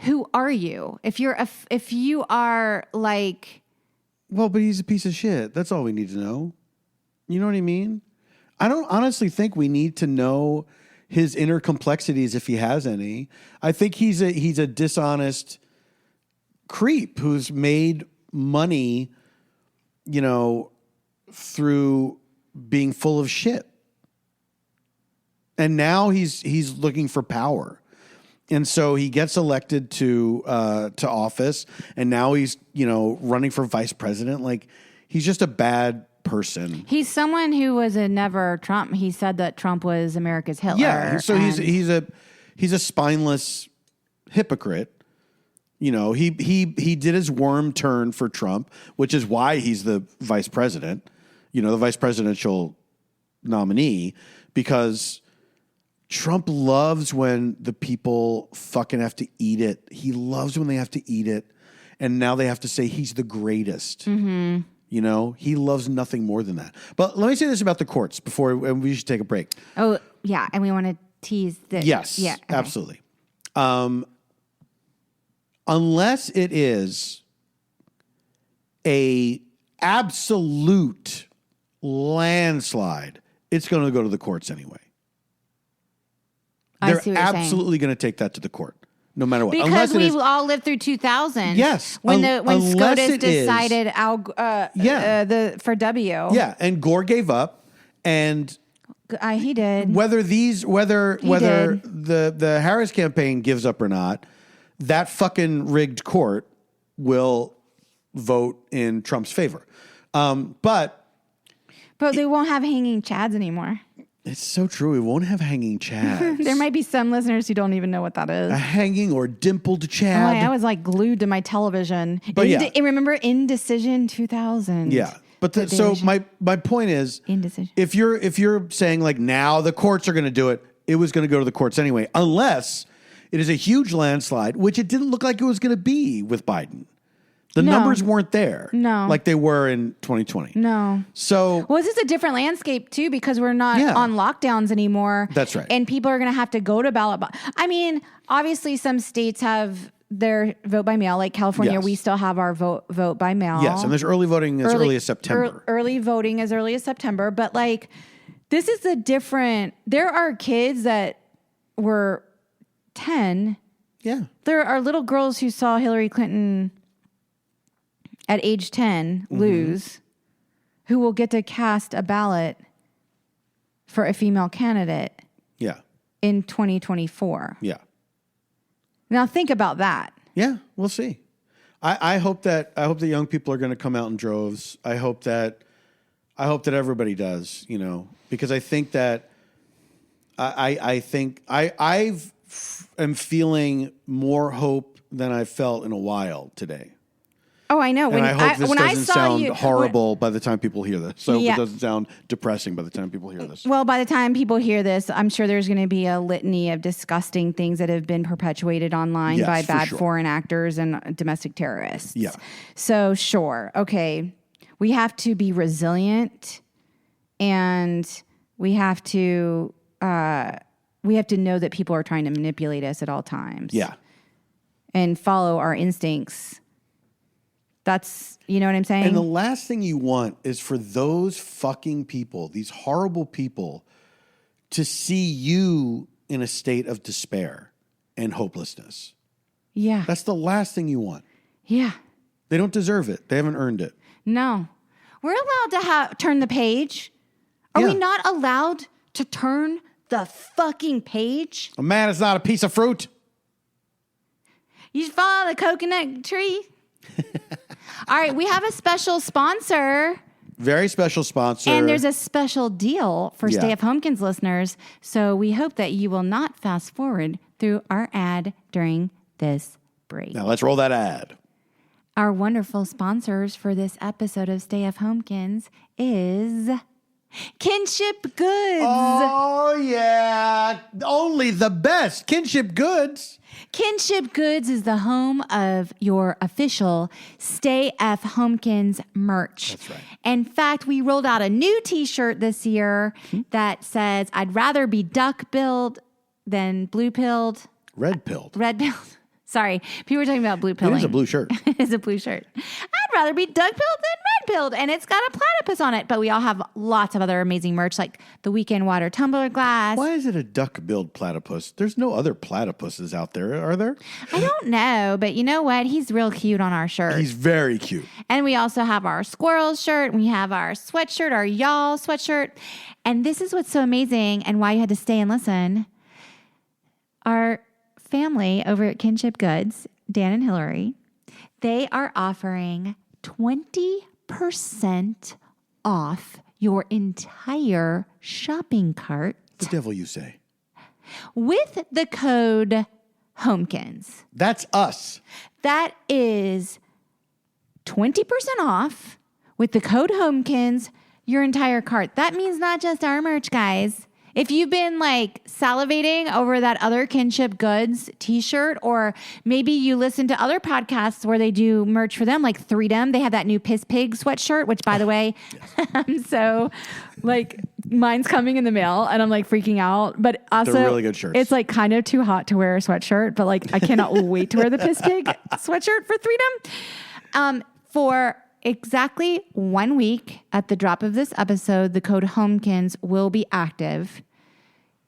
who are you? If you are well, but he's a piece of shit. That's all we need to know. You know what I mean? I don't honestly think we need to know his inner complexities if he has any. I think he's a dishonest creep who's made money, through being full of shit. And now he's looking for power. And so he gets elected to office, and now he's running for vice president. Like, he's just a bad person. He's someone who was a never Trump. He said that Trump was America's Hitler. Yeah, so he's a spineless hypocrite. He did his worm turn for Trump, which is why he's the vice president. The vice presidential nominee, because Trump loves when the people fucking have to eat it. He loves when they have to eat it, and now they have to say he's the greatest. Mm-hmm. He loves nothing more than that. But let me say this about the courts before we should take a break. Oh, yeah. And we want to tease this. Yes. Yeah. Okay. Absolutely. Unless it is a absolute landslide, it's going to go to the courts anyway. They're absolutely going to take that to the court. No matter what. Because we've all lived through 2000. Yes. When SCOTUS decided for W. Yeah. And Gore gave up. And he did. Whether the Harris campaign gives up or not, that fucking rigged court will vote in Trump's favor. But they won't have hanging chads anymore. It's so true. We won't have hanging chads. There might be some listeners who don't even know what that is. A hanging or dimpled chad. I was like glued to my television. But remember Indecision 2000? Yeah. But so my point is, Indecision. If you're saying like now the courts are going to do it, it was going to go to the courts anyway, unless it is a huge landslide, which it didn't look like it was going to be with Biden. The numbers weren't there. No. Like they were in 2020. No. So. Well, this is a different landscape, too, because we're not on lockdowns anymore. That's right. And people are going to have to go to ballot. I mean, obviously, some states have their vote by mail. Like California, we still have our vote by mail. Yes, and there's early voting as early as September. Early voting as early as September. But, like, this is a different. There are kids that were 10. Yeah. There are little girls who saw Hillary Clinton at age 10 lose, who will get to cast a ballot for a female candidate in 2024. Yeah. Now think about that. Yeah, we'll see. I hope that young people are going to come out in droves. I hope that everybody does, because I think that I am feeling more hope than I've felt in a while today. Oh, I know. And I hope this doesn't sound horrible by the time people hear this. So it doesn't sound depressing by the time people hear this. Well, by the time people hear this, I'm sure there's going to be a litany of disgusting things that have been perpetuated online by bad foreign actors and domestic terrorists. Yeah. So sure. Okay. We have to be resilient, and we have to know that people are trying to manipulate us at all times. Yeah. And follow our instincts. That's, you know what I'm saying? And the last thing you want is for those fucking people, these horrible people, to see you in a state of despair and hopelessness. Yeah. That's the last thing you want. Yeah. They don't deserve it. They haven't earned it. No. We're allowed to turn the page. Are we not allowed to turn the fucking page? A man is not a piece of fruit. You follow the coconut tree? All right, we have a special sponsor. Very special sponsor. And there's a special deal for Stay F Homekins listeners. So we hope that you will not fast forward through our ad during this break. Now let's roll that ad. Our wonderful sponsors for this episode of Stay F Homekins is Kinship Goods. Oh, yeah. Only the best. Kinship Goods. Kinship Goods is the home of your official Stay F Homekins merch. That's right. In fact, we rolled out a new t-shirt this year that says, I'd rather be duck-billed than blue-pilled. Red-pilled. Red-pilled. Sorry, people were talking about blue pilling. It is a blue shirt. It is a blue shirt. I'd rather be duck-pilled than red-pilled, and it's got a platypus on it. But we all have lots of other amazing merch, like the Weekend Water tumbler glass. Why is it a duck-billed platypus? There's no other platypuses out there, are there? I don't know, but you know what? He's real cute on our shirt. He's very cute. And we also have our squirrel shirt. We have our sweatshirt, our y'all sweatshirt. And this is what's so amazing and why you had to stay and listen. Our family over at Kinship Goods, Dan and Hillary, they are offering 20% off your entire shopping cart. The devil you say. With the code HOMEKINS. That's us. That is 20% off with the code HOMEKINS, your entire cart. That means not just our merch, guys. If you've been like salivating over that other Kinship Goods t-shirt, or maybe you listen to other podcasts where they do merch for them, like Freedom, they have that new Piss Pig sweatshirt, which by the way, I'm so like, mine's coming in the mail and I'm like freaking out, but also they're really good shirts. It's like kind of too hot to wear a sweatshirt, but like I cannot wait to wear the Piss Pig sweatshirt for Freedom. For exactly 1 week at the drop of this episode, the code HOMEKINS will be active.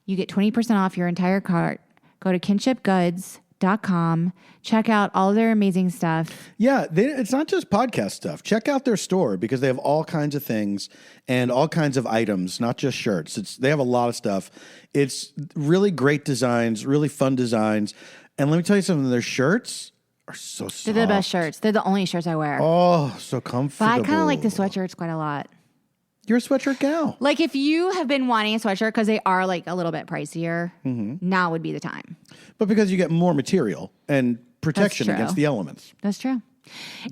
You get 20% off your entire cart. Go to kinshipgoods.com. Check out all their amazing stuff. Yeah, it's not just podcast stuff. Check out their store because they have all kinds of things and all kinds of items, not just shirts. They have a lot of stuff. It's really great designs, really fun designs. And let me tell you something, their shirts are so soft. They're the best shirts. They're the only shirts I wear. Oh, so comfortable. But I kind of like the sweatshirts quite a lot. You're a sweatshirt gal. Like if you have been wanting a sweatshirt because they are like a little bit pricier, now would be the time. But because you get more material and protection against the elements. That's true.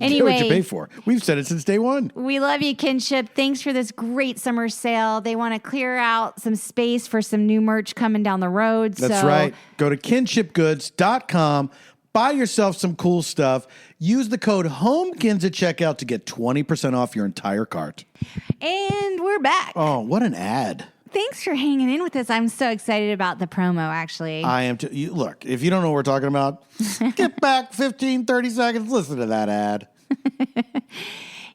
Anyway, Anyway, what you pay for. We've said it since day one. we love you, Kinship. Thanks for this great summer sale. They want to clear out some space for some new merch coming down the road. That's right. Go to kinshipgoods.com. Buy yourself some cool stuff. Use the code HOMEKINS at checkout to get 20% off your entire cart. And we're back. Oh, what an ad. Thanks for hanging in with us. I'm so excited about the promo, actually. I am too. Look, if you don't know what we're talking about, get back 15, 30 seconds, listen to that ad.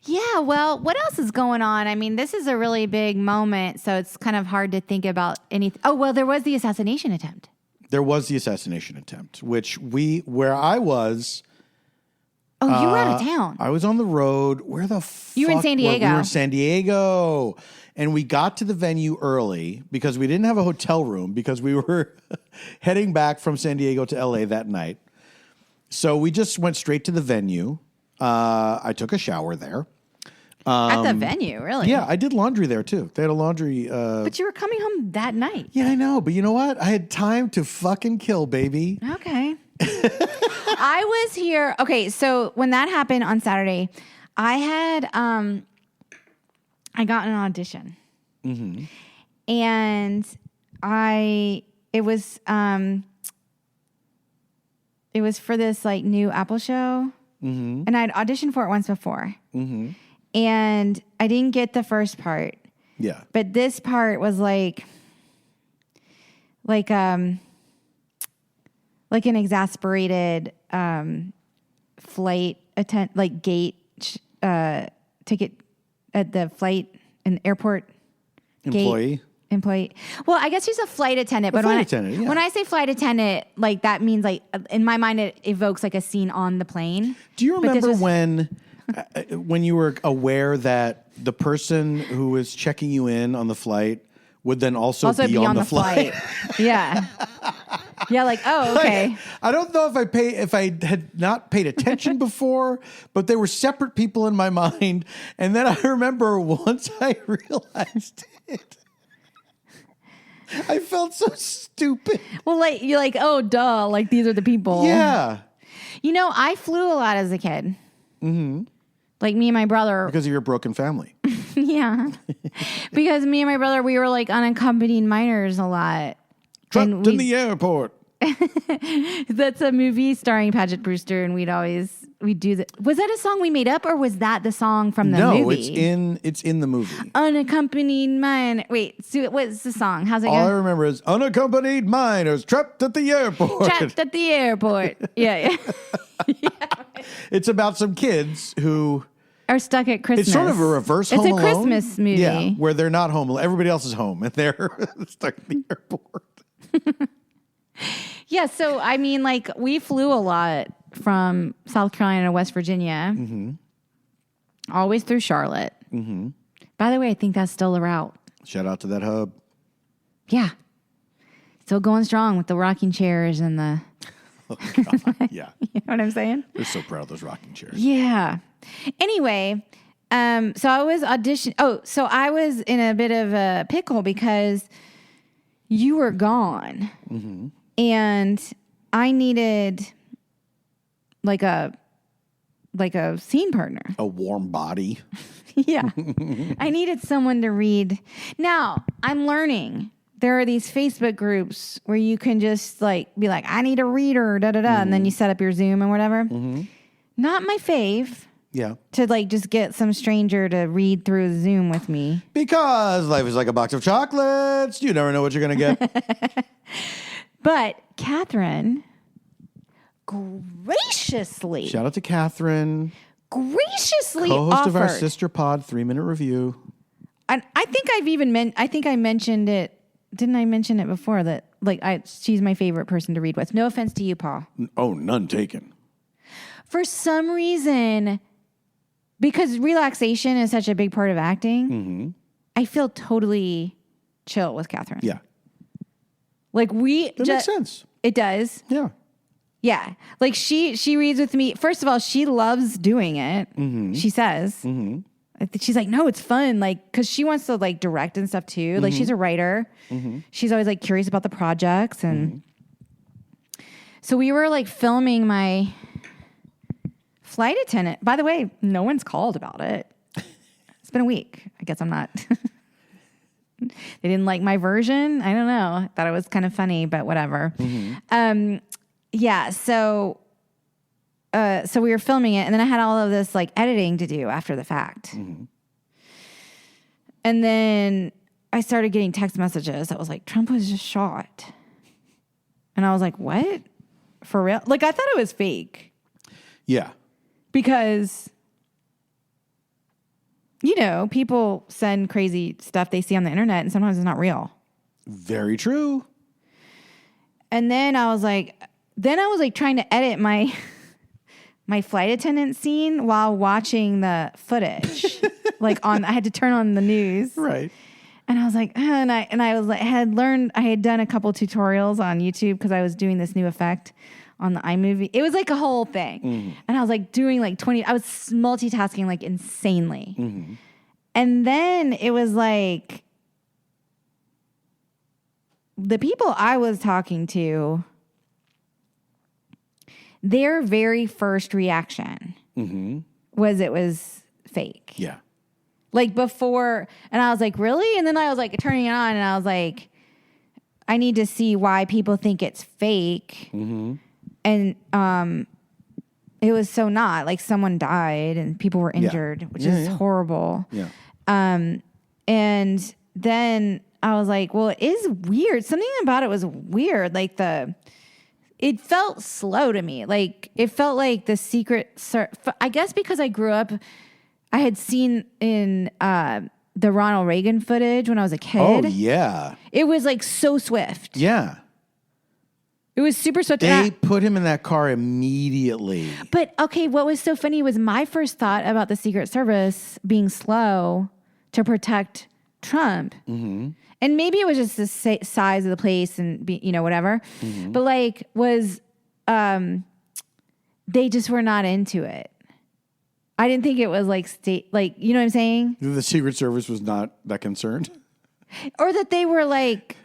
Yeah, well, what else is going on? I mean, this is a really big moment, so it's kind of hard to think about anything. Oh, well, there was the assassination attempt. There was the assassination attempt, where I was. Oh, you were out of town. I was on the road. Where the fuck? You were in San Diego. We were in San Diego. And we got to the venue early because we didn't have a hotel room because we were heading back from San Diego to LA that night. So we just went straight to the venue. I took a shower there. At the venue, really? Yeah, I did laundry there too. They had a laundry. But you were coming home that night. Yeah, I know. But you know what? I had time to fucking kill, baby. Okay. I was here. Okay, so when that happened on Saturday, I had I got an audition. Mm-hmm. And it was for this like new Apple show. Mm-hmm. And I'd auditioned for it once before. Mm-hmm. And I didn't get the first part. Yeah. But this part was like an exasperated flight attendant, like gate ticket at the flight and airport Employee. Well, I guess she's a flight attendant. But when I say flight attendant, like that means like in my mind it evokes like a scene on the plane. Do you remember when you were aware that the person who was checking you in on the flight would then also be on the flight? Yeah. Yeah, like, oh, okay. I don't know if I had not paid attention before, but they were separate people in my mind. And then I remember once I realized it, I felt so stupid. Well, like, you're like, oh, duh, like these are the people. Yeah. You know, I flew a lot as a kid. Mm-hmm. Like me and my brother. Because of your broken family. Yeah. Because me and my brother, we were like unaccompanied minors a lot. Trapped in the airport. That's a movie starring Paget Brewster, and we'd do that. Was that a song we made up, or was that the song from the movie? No, it's in the movie. Unaccompanied minor. Wait, so what's the song? How's it go? All I remember is unaccompanied minors trapped at the airport. Trapped at the airport. Yeah. Yeah. It's about some kids who are stuck at Christmas. It's sort of a reverse Home Alone. It's a Christmas movie. Yeah, where they're not home alone. Everybody else is home, and they're stuck at the airport. Yeah, so I mean, like, we flew a lot from South Carolina to West Virginia, always through Charlotte. Mm-hmm. By the way, I think that's still the route. Shout out to that hub. Yeah. Still going strong with the rocking chairs and the Oh, God. Yeah. You know what I'm saying? They're so proud of those rocking chairs. Yeah. Anyway, so I was auditioning. Oh, so I was in a bit of a pickle because you were gone, and I needed like a scene partner. A warm body. Yeah. I needed someone to read. Now, I'm learning. There are these Facebook groups where you can just like be like, I need a reader, da da da, and then you set up your Zoom and whatever. Not my fave. Yeah. To like just get some stranger to read through Zoom with me. Because life is like a box of chocolates. You never know what you're going to get. But Catherine graciously, Shout out to Catherine, graciously co-host offered. of our sister pod, 3-Minute Review. And I think I think I mentioned it. Didn't I mention it before that like she's my favorite person to read with? No offense to you, Paul. Oh, none taken. For some reason, because relaxation is such a big part of acting, I feel totally chill with Catherine. Yeah. Like That makes sense. It does. Yeah. Yeah. Like she reads with me. First of all, she loves doing it. She says. She's like, no, it's fun. Like, cause she wants to like direct and stuff too. Like she's a writer. She's always like curious about the projects. And so we were like filming my flight attendant. By the way, no one's called about it. It's been a week. I guess I'm not. They didn't like my version. I don't know. I thought it was kind of funny, but whatever. Yeah. So we were filming it, and then I had all of this like editing to do after the fact. And then I started getting text messages that was like, Trump was just shot. And I was like, what? For real? Like, I thought it was fake. Yeah. Because, you know, people send crazy stuff they see on the internet, and sometimes it's not real. Very true. And then I was like trying to edit my flight attendant scene while watching the footage. I had to turn on the news. Right. And I was like, and I was like, I had done a couple tutorials on YouTube because I was doing this new effect on the iMovie. It was like a whole thing. And I was like doing like 20, I was multitasking like insanely. And then it was like, the people I was talking to, their very first reaction was it was fake. Yeah. Like before, and I was like, really? And then I was like turning it on and I was like, I need to see why people think it's fake. And it was so not. Like someone died and people were injured, which is horrible. Yeah. And then I was like, well, it is weird. Something about it was weird. Like it felt slow to me. Like it felt like the I guess because I grew up, I had seen in the Ronald Reagan footage when I was a kid. Oh, yeah. It was like so swift. Yeah. It was super swift. They put him in that car immediately. But okay, what was so funny was my first thought about the Secret Service being slow to protect Trump. And maybe it was just the size of the place and, whatever. But like they just were not into it. I didn't think it was like you know what I'm saying? The Secret Service was not that concerned. Or that they were like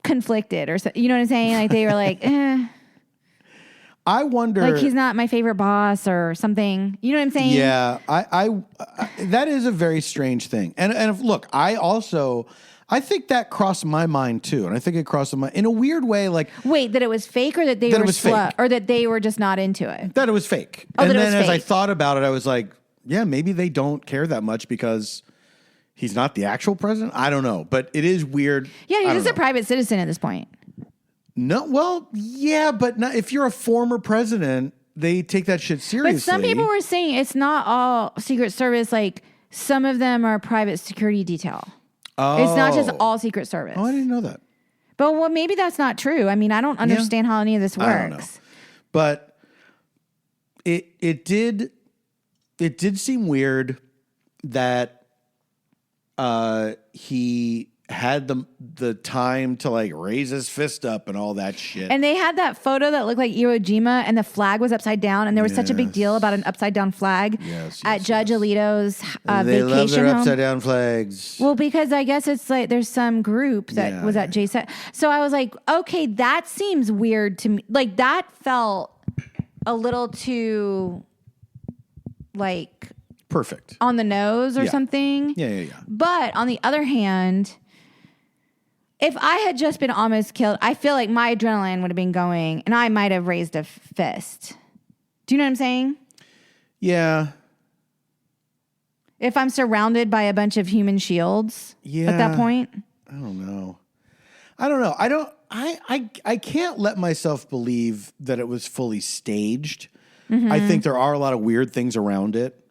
conflicted or so, you know what I'm saying? Like they were like, I wonder. like he's not my favorite boss or something. You know what I'm saying? Yeah, I that is a very strange thing. And look, I think that crossed my mind too, and I think it crossed my in a weird way. Like, wait, that it was fake, or that they were slow, or that they were just not into it. That it was fake. Oh, and that it then was as I fake. thought about it, I was like, yeah, maybe they don't care that much because he's not the actual president. I don't know, but it is weird. Yeah, he's I just don't a know. private citizen at this point. No, well, yeah, but not, if you're a former president, they take that shit seriously. But some people were saying it's not all Secret Service. Like some of them are private security detail. Oh. It's not just all Secret Service. Oh, I didn't know that. But well, maybe that's not true. I mean, I don't understand how any of this works. I don't know. But it did seem weird that he had the time to like raise his fist up and all that shit. And they had that photo that looked like Iwo Jima, and the flag was upside down, and there was such a big deal about an upside down flag at Judge Alito's they vacation love their home. upside down flags. Well, because I guess it's like there's some group that was at JSET. So I was like, okay, that seems weird to me. Like that felt a little too like perfect on the nose or something. Yeah. But on the other hand, if I had just been almost killed, I feel like my adrenaline would have been going and I might have raised a fist. Do you know what I'm saying? Yeah. If I'm surrounded by a bunch of human shields at that point. I don't know. I can't let myself believe that it was fully staged. Mm-hmm. I think there are a lot of weird things around it.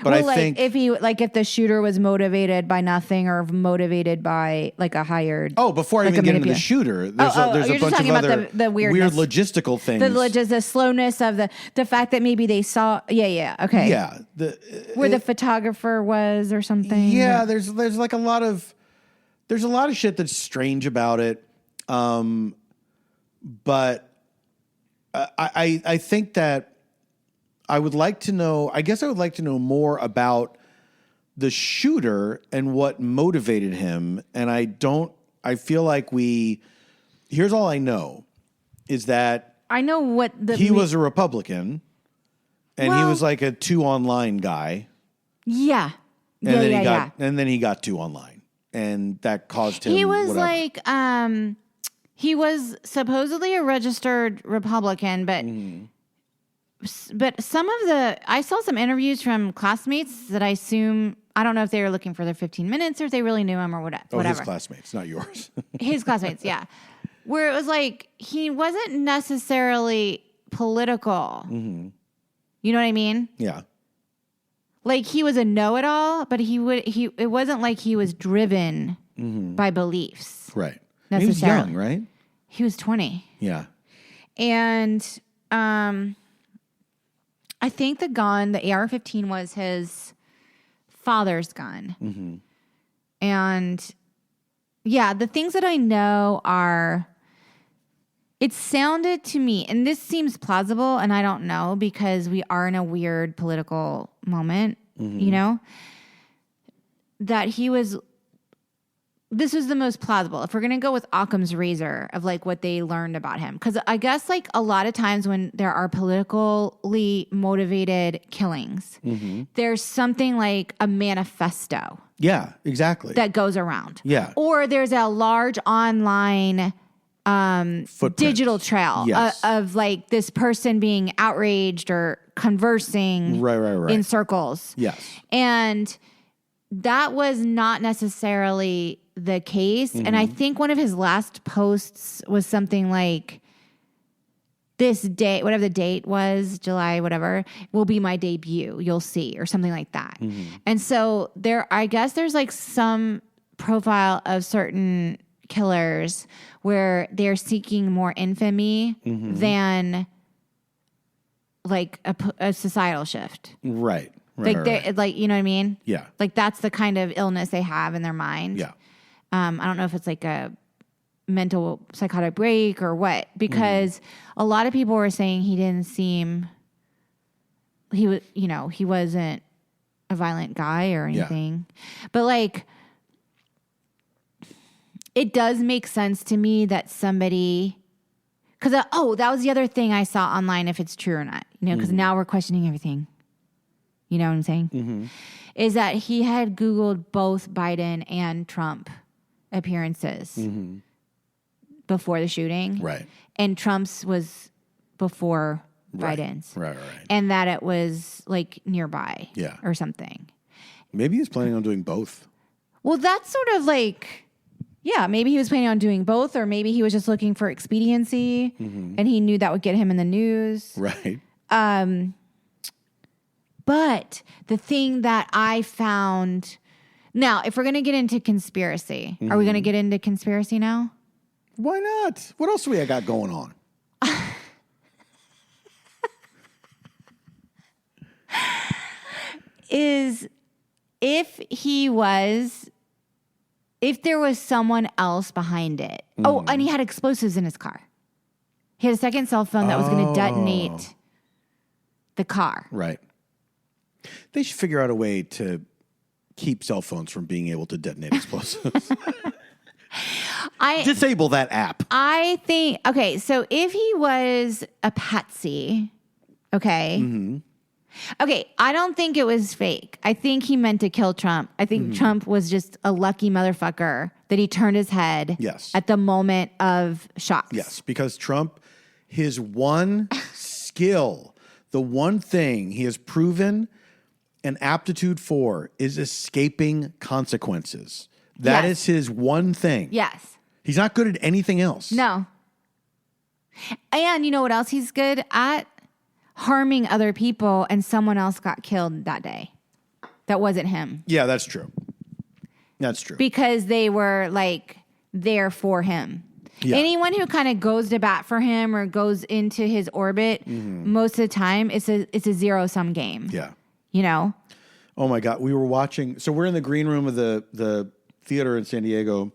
But I think if the shooter was motivated by nothing or motivated by like a hired before I even get into the shooter, there's a bunch of other the weird logistical things. The slowness of the fact that maybe they saw okay where the photographer was or something. Yeah, there's like a lot of shit that's strange about it. But I think that I would like to know more about the shooter and what motivated him. And I feel like here's all I know is that I know what he was a Republican and he was like a 2 online guy. Yeah. And then he got 2 online and that caused him. He was whatever. he was supposedly a registered Republican, but But I saw some interviews from classmates that I assume, I don't know if they were looking for their 15 minutes or if they really knew him or whatever. His classmates, not yours. His classmates, yeah. Where it was like, he wasn't necessarily political. Mm-hmm. You know what I mean? Yeah. Like he was a know-it-all, but it wasn't like he was driven by beliefs. Right. He was young, right? He was 20. Yeah. And, I think the gun, the AR-15, was his father's gun. Mm-hmm. And yeah, the things that I know are, it sounded to me, and this seems plausible, and I don't know because we are in a weird political moment, you know, that this was the most plausible. If we're going to go with Occam's razor of like what they learned about him. Because I guess like a lot of times when there are politically motivated killings, there's something like a manifesto. Yeah, exactly. That goes around. Yeah. Or there's a large online digital trail of like this person being outraged or conversing right. in circles. Yes. And that was not necessarily the case. And I think one of his last posts was something like, this day, whatever the date was, July, whatever, will be my debut. You'll see, or something like that. And so I guess there's like some profile of certain killers where they're seeking more infamy than like a societal shift. Right. Like, you know what I mean? Yeah. Like that's the kind of illness they have in their mind. Yeah. I don't know if it's like a mental psychotic break or what, because a lot of people were saying he wasn't a violent guy or anything. Yeah. But like, it does make sense to me that somebody, because that was the other thing I saw online, if it's true or not, because now we're questioning everything. You know what I'm saying? Is that he had Googled both Biden and Trump appearances before the shooting. Right. And Trump's was before Biden's. Right. And that it was like nearby. Yeah. Or something. Maybe he's planning on doing both. Well, that's sort of like, yeah, maybe he was planning on doing both, or maybe he was just looking for expediency and he knew that would get him in the news. Right. But the thing that I found, now, if we're going to get into conspiracy, are we going to get into conspiracy now? Why not? What else do we got going on? Is if he was if there was someone else behind it. Oh, and he had explosives in his car. He had a second cell phone that was going to detonate the car. Right. They should figure out a way to keep cell phones from being able to detonate explosives. Disable that app. I think, okay, so if he was a patsy, okay. Mm-hmm. Okay, I don't think it was fake. I think he meant to kill Trump. I think Trump was just a lucky motherfucker that he turned his head at the moment of shocks. Yes, because Trump, his one skill, the one thing he has proven an aptitude for is escaping consequences. That is his one thing. Yes. He's not good at anything else. No. And you know what else he's good at? Harming other people, and someone else got killed that day. That wasn't him. Yeah, that's true. That's true. Because they were like there for him. Yeah. Anyone who kind of goes to bat for him or goes into his orbit, most of the time it's a zero-sum game. Yeah. You know? Oh my God. We were watching, so we're in the green room of the theater in San Diego,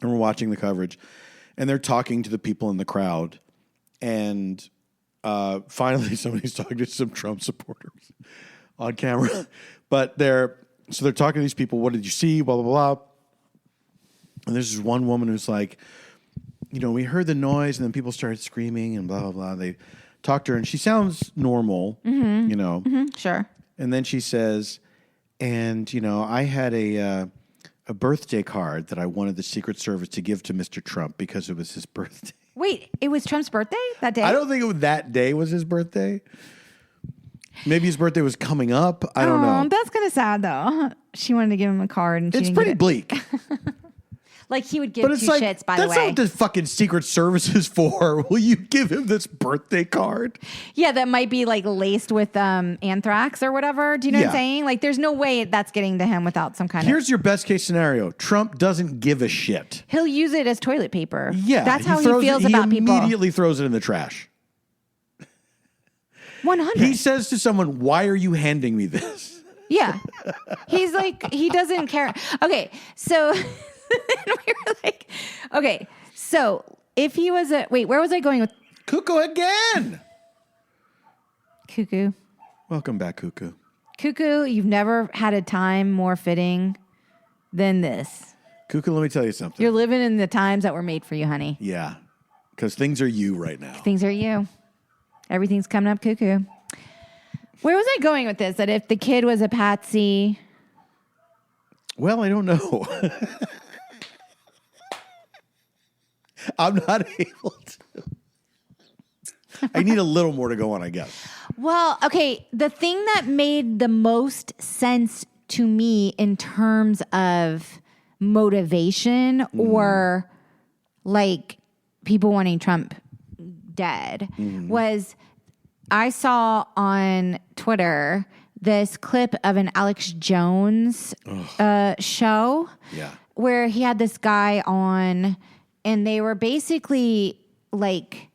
and we're watching the coverage, and they're talking to the people in the crowd, and finally somebody's talking to some Trump supporters on camera. But they're talking to these people, what did you see? Blah, blah, blah. And there's this one woman who's like, you know, we heard the noise and then people started screaming and blah, blah, blah. They talked to her and she sounds normal, you know. Mm-hmm. Sure. And then she says, and, you know, I had a birthday card that I wanted the Secret Service to give to Mr. Trump because it was his birthday. Wait, it was Trump's birthday that day? I don't think that day was his birthday. Maybe his birthday was coming up. I don't know. That's kind of sad, though. She wanted to give him a card, and it's pretty bleak. Like he would give two shits, by the way. That's not what the fucking Secret Service is for. Will you give him this birthday card? Yeah, that might be like laced with anthrax or whatever. Do you know what I'm saying? Like there's no way that's getting to him without some kind Here's your best case scenario. Trump doesn't give a shit. He'll use it as toilet paper. Yeah. That's how he feels about people. He immediately throws it in the trash. 100. He says to someone, why are you handing me this? Yeah. He's like, he doesn't care. Okay, so... we were like, okay, so if he was wait, where was I going with? Cuckoo again. Cuckoo. Welcome back, Cuckoo. Cuckoo, you've never had a time more fitting than this. Cuckoo, let me tell you something. You're living in the times that were made for you, honey. Yeah, because things are you right now. Things are you. Everything's coming up, Cuckoo. Where was I going with this? That if the kid was a patsy... Well, I don't know. I'm not able to. I need a little more to go on, I guess. Well, okay. The thing that made the most sense to me in terms of motivation or like people wanting Trump dead was I saw on Twitter this clip of an Alex Jones show where he had this guy on. And they were basically like,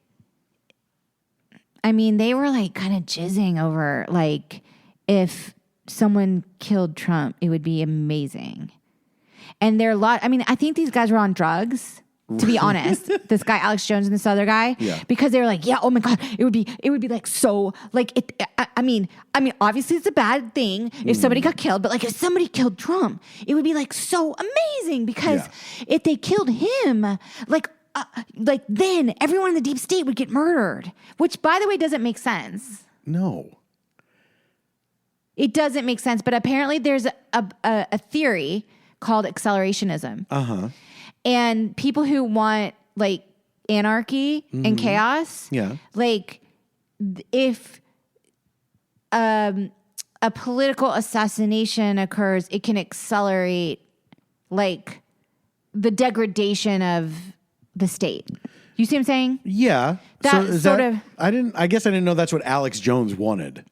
I mean, they were like kind of jizzing over like if someone killed Trump, it would be amazing. And there are a lot, I mean, I think these guys were on drugs, to be honest. This guy, Alex Jones, and this other guy. Yeah. Because they were like, yeah, oh my God, it would be like so, like, I mean, obviously it's a bad thing if somebody got killed, but like if somebody killed Trump, it would be like so amazing because if they killed him, like then everyone in the deep state would get murdered, which by the way doesn't make sense. No. It doesn't make sense, but apparently there's a theory called accelerationism. Uh-huh. And people who want like anarchy and chaos, like if a political assassination occurs, it can accelerate like the degradation of the state. You see what I'm saying? Yeah. I guess I didn't know that's what Alex Jones wanted.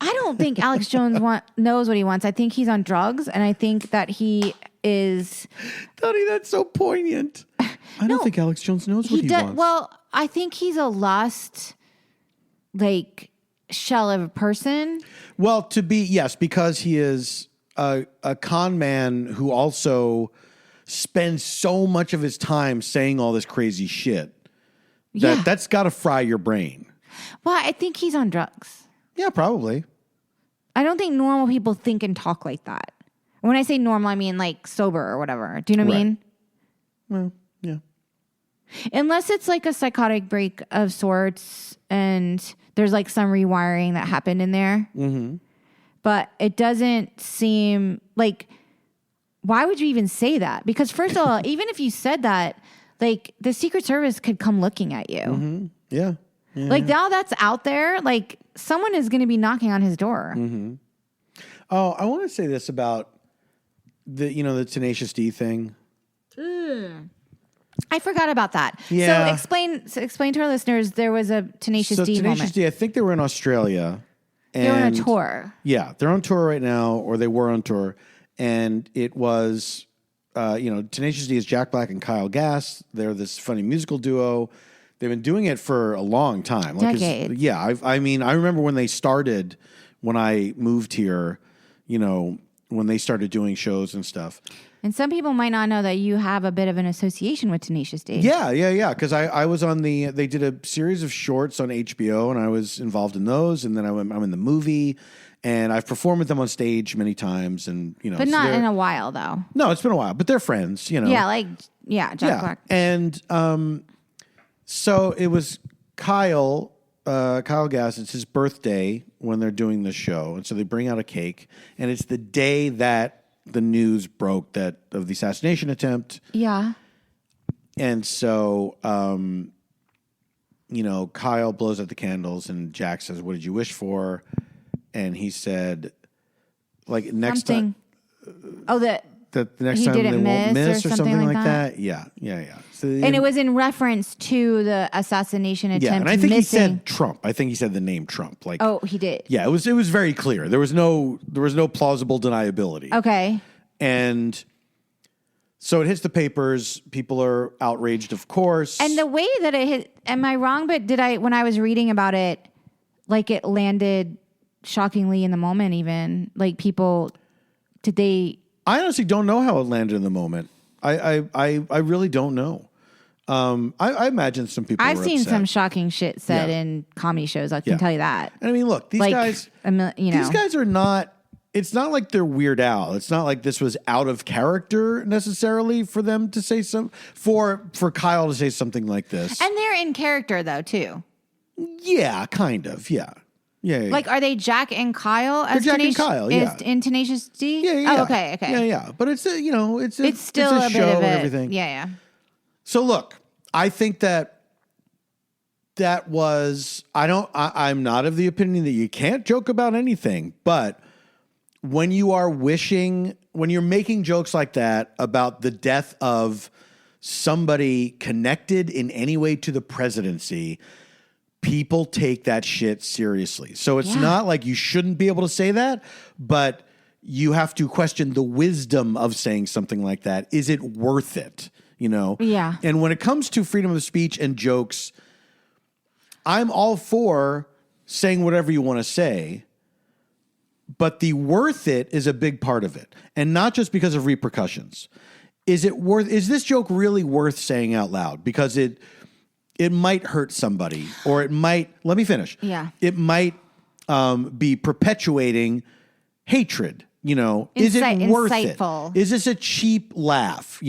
I don't think Alex Jones knows what he wants. I think he's on drugs, and I think that he is... Donnie, that's so poignant. I don't think Alex Jones knows what he wants. Well, I think he's a lost, like, shell of a person. Well, yes, because he is a con man who also spends so much of his time saying all this crazy shit. That's got to fry your brain. Well, I think he's on drugs. Yeah, probably. I don't think normal people think and talk like that. When I say normal, I mean like sober or whatever. Do you know what I mean? Well, yeah. Unless it's like a psychotic break of sorts and there's like some rewiring that happened in there. Mm-hmm. But it doesn't seem like, why would you even say that? Because first of all, even if you said that, like the Secret Service could come looking at you. Mm-hmm. Yeah. Like now that's out there, like someone is going to be knocking on his door. Mm-hmm. Oh, I want to say this about the Tenacious D thing. I forgot about that. Yeah. So explain to our listeners, there was a Tenacious D Tenacious moment. D, I think they were in Australia. They're on a tour. Yeah, they're on tour right now, or they were on tour. And it was, Tenacious D is Jack Black and Kyle Gass. They're this funny musical duo. They've been doing it for a long time. Decades. Yeah, I remember when they started, when I moved here, when they started doing shows and stuff. And some people might not know that you have a bit of an association with Tenacious D. Yeah. Because I was on they did a series of shorts on HBO, and I was involved in those. And then I'm in the movie, and I've performed with them on stage many times. And but not in a while though. No, it's been a while. But they're friends. Yeah, Jack Black. And so it was Kyle Gass. It's his birthday when they're doing the show, and so they bring out a cake, and it's the day that the news broke of the assassination attempt. Yeah. And so, Kyle blows out the candles and Jack says, "What did you wish for?" And he said, like, next time. Oh, the next he time didn't they won't miss or or something like that. Yeah. So, and it was in reference to the assassination attempt. Yeah, and I think he said Trump. I think he said the name Trump. Like, oh, he did. Yeah, it was very clear. There was no plausible deniability. Okay. And so it hits the papers. People are outraged, of course. And the way that it hit, am I wrong? But when I was reading about it, like it landed shockingly in the moment, even like people, I honestly don't know how it landed in the moment. I really don't know. I imagine some people I've were seen upset. some shocking shit said in comedy shows. I can tell you that. And I mean, look, these guys, these guys are not, it's not like they're Weird Al. It's not like this was out of character necessarily for them to say for Kyle to say something like this. And they're in character though, too. Yeah, kind of. Yeah. Like, are they Jack and Kyle? As Jack and Kyle, yeah. In Tenacious D? Yeah. Oh, okay. Yeah. But it's still a show bit of and everything. Yeah. So look, I think that was, I'm not of the opinion that you can't joke about anything, but when you're making jokes like that about the death of somebody connected in any way to the presidency, people take that shit seriously. So it's not like you shouldn't be able to say that, but you have to question the wisdom of saying something like that. Is it worth it? Yeah. And when it comes to freedom of speech and jokes, I'm all for saying whatever you want to say, but the worth it is a big part of it. And not just because of repercussions. Is this joke really worth saying out loud? Because it might hurt somebody, or it might, let me finish. Yeah. It might be perpetuating hatred. Is it worth insightful. it? Is this a cheap laugh?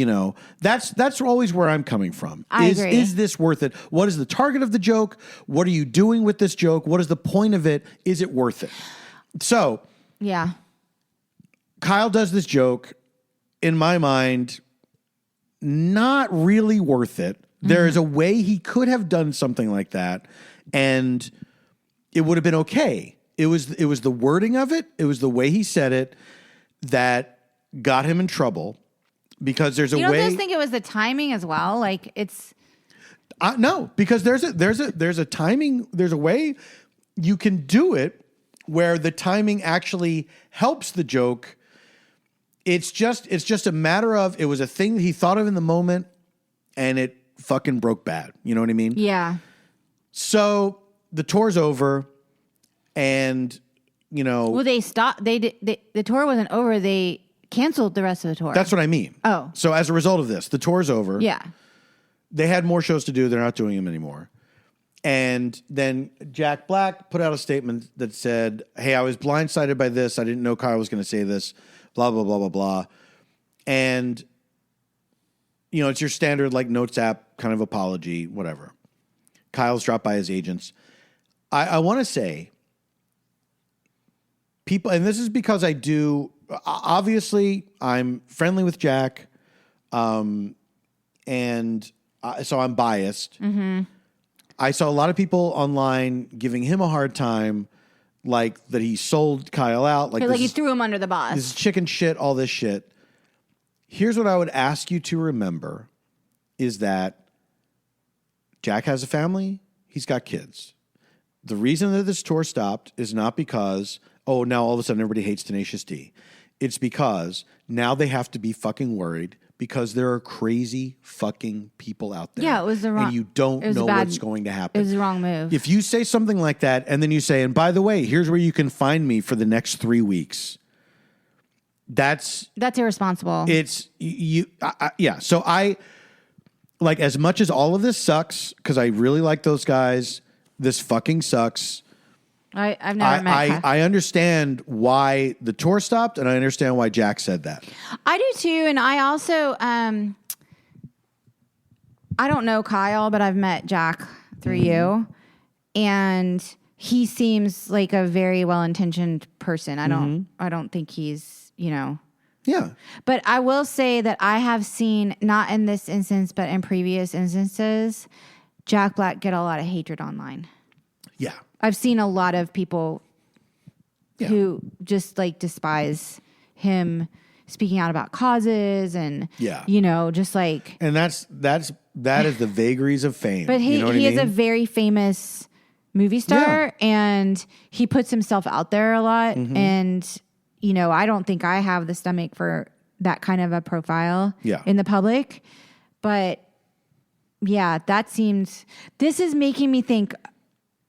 That's always where I'm coming from. I agree. Is this worth it? What is the target of the joke? What are you doing with this joke? What is the point of it? Is it worth it? So, yeah, Kyle does this joke. In my mind, not really worth it. There is a way he could have done something like that, and it would have been okay. It was the wording of it. It was the way he said it that got him in trouble, because there's a way. You don't just think it was the timing as well? Like it's no, because there's a timing. There's a way you can do it where the timing actually helps the joke. It's just a matter of, it was a thing that he thought of in the moment, and it fucking broke bad. You know what I mean? Yeah. So the tour's over, and Well, they stopped. The tour wasn't over. They canceled the rest of the tour. That's what I mean. Oh. So as a result of this, the tour's over. Yeah. They had more shows to do. They're not doing them anymore. And then Jack Black put out a statement that said, hey, I was blindsided by this. I didn't know Kyle was going to say this, blah, blah, blah, blah, blah. And, it's your standard like Notes app kind of apology, whatever. Kyle's dropped by his agents. I want to say people, and this is because obviously I'm friendly with Jack. So I'm biased. Mm-hmm. I saw a lot of people online giving him a hard time, like that he sold Kyle out. Like he threw him under the bus. This is chicken shit, all this shit. Here's what I would ask you to remember is that Jack has a family. He's got kids. The reason that this tour stopped is not because, now all of a sudden everybody hates Tenacious D. It's because now they have to be fucking worried because there are crazy fucking people out there. Yeah, it was the wrong... And you don't know what's going to happen. It was the wrong move. If you say something like that and then you say, and by the way, here's where you can find me for the next 3 weeks. That's irresponsible. It's yeah. So I like as much as all of this sucks because I really like those guys. This fucking sucks. I've never met. I understand why the tour stopped, and I understand why Jack said that. I do too, and I also I don't know Kyle, but I've met Jack through you, and he seems like a very well-intentioned person. I don't think he's Yeah. But I will say that I have seen, not in this instance, but in previous instances, Jack Black get a lot of hatred online. Yeah. I've seen a lot of people who just like despise him speaking out about causes and, just like. And that is the vagaries of fame. But he is a very famous movie star and he puts himself out there a lot. Mm-hmm. And, I don't think I have the stomach for that kind of a profile in the public. But this is making me think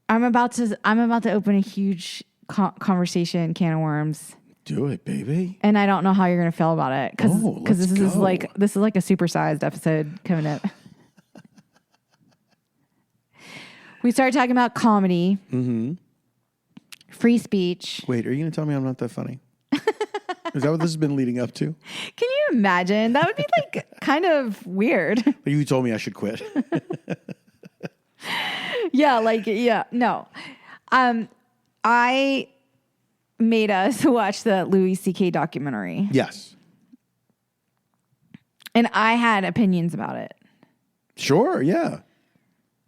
I'm about to open a huge conversation can of worms. Do it, baby. And I don't know how you're going to feel about it because this is like a supersized episode coming up. We started talking about comedy, free speech. Wait, are you going to tell me I'm not that funny? Is that what this has been leading up to? Can you imagine? That would be like kind of weird. You told me I should quit. No. I made us watch the Louis C.K. documentary. Yes. And I had opinions about it. Sure, yeah.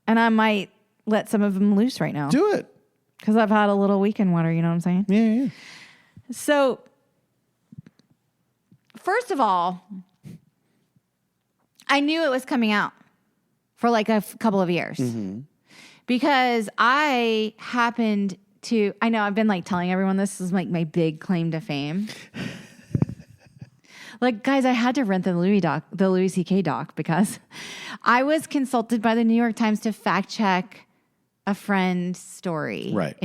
And I might let some of them loose right now. Do it. Because I've had a little weekend water, you know what I'm saying? Yeah. So, first of all, I knew it was coming out for like a couple of years. Mm-hmm. Because I happened to, I know I've been like telling everyone this is like my big claim to fame. Like, guys, I had to rent the Louis C.K. doc because I was consulted by the New York Times to fact check a friend's story. Right.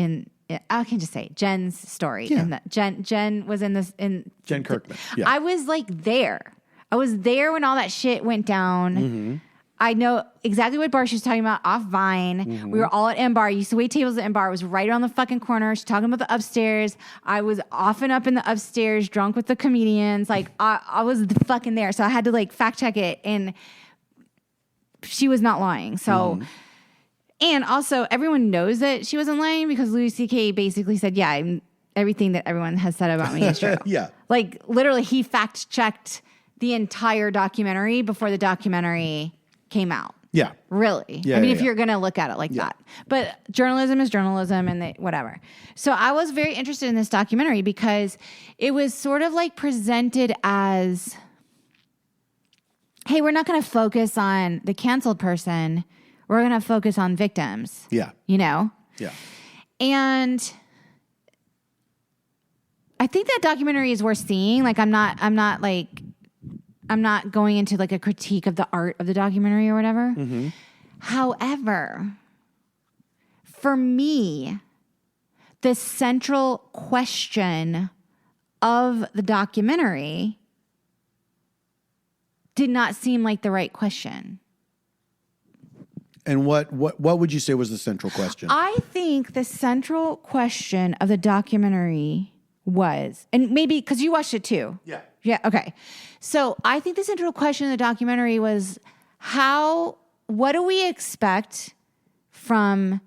I can just say Jen's story. Yeah. Jen was in this. Jen Kirkman. Yeah. I was like there. I was there when all that shit went down. Mm-hmm. I know exactly what bar she was talking about off Vine. Mm-hmm. We were all at M Bar. I used to wait tables at M Bar. It was right around the fucking corner. She's talking about the upstairs. I was often up in the upstairs, drunk with the comedians. Like I was fucking there. So I had to like fact check it, and she was not lying. So, and also everyone knows that she wasn't lying because Louis C.K. basically said, "Yeah, everything that everyone has said about me is true." Yeah, like literally, he fact checked the entire documentary before the documentary came out. Yeah. Really. Yeah, I mean, if you're going to look at it like that. But journalism is journalism and whatever. So I was very interested in this documentary because it was sort of like presented as, hey, we're not going to focus on the canceled person. We're going to focus on victims. Yeah. You know? Yeah. And I think that documentary is worth seeing. Like, I'm not going into like a critique of the art of the documentary or whatever. Mm-hmm. However, for me, the central question of the documentary did not seem like the right question. And what would you say was the central question? I think the central question of the documentary was, and maybe because you watched it too. Yeah. Yeah. Okay. So I think the central question of the documentary was what do we expect from,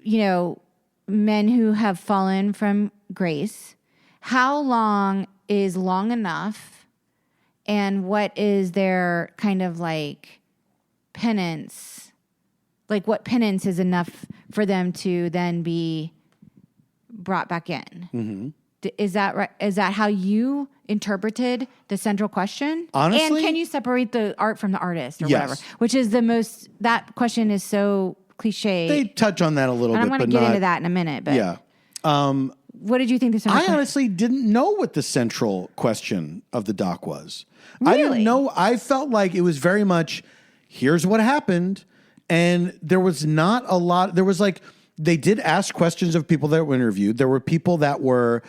men who have fallen from grace? How long is long enough? And what is their kind of like penance? Like what penance is enough for them to then be brought back in? Mm-hmm. Is that right? Is that how you interpreted the central question? Honestly, and can you separate the art from the artist or yes. whatever? Which is that question is so cliche. They touch on that a little bit, I want to get into that in a minute, but yeah. What did you think the central question? I honestly didn't know what the central question of the doc was. Really? I didn't know. I felt like it was very much, here's what happened. And there was not a lot. There was like, they did ask questions of people that were interviewed. There were people that were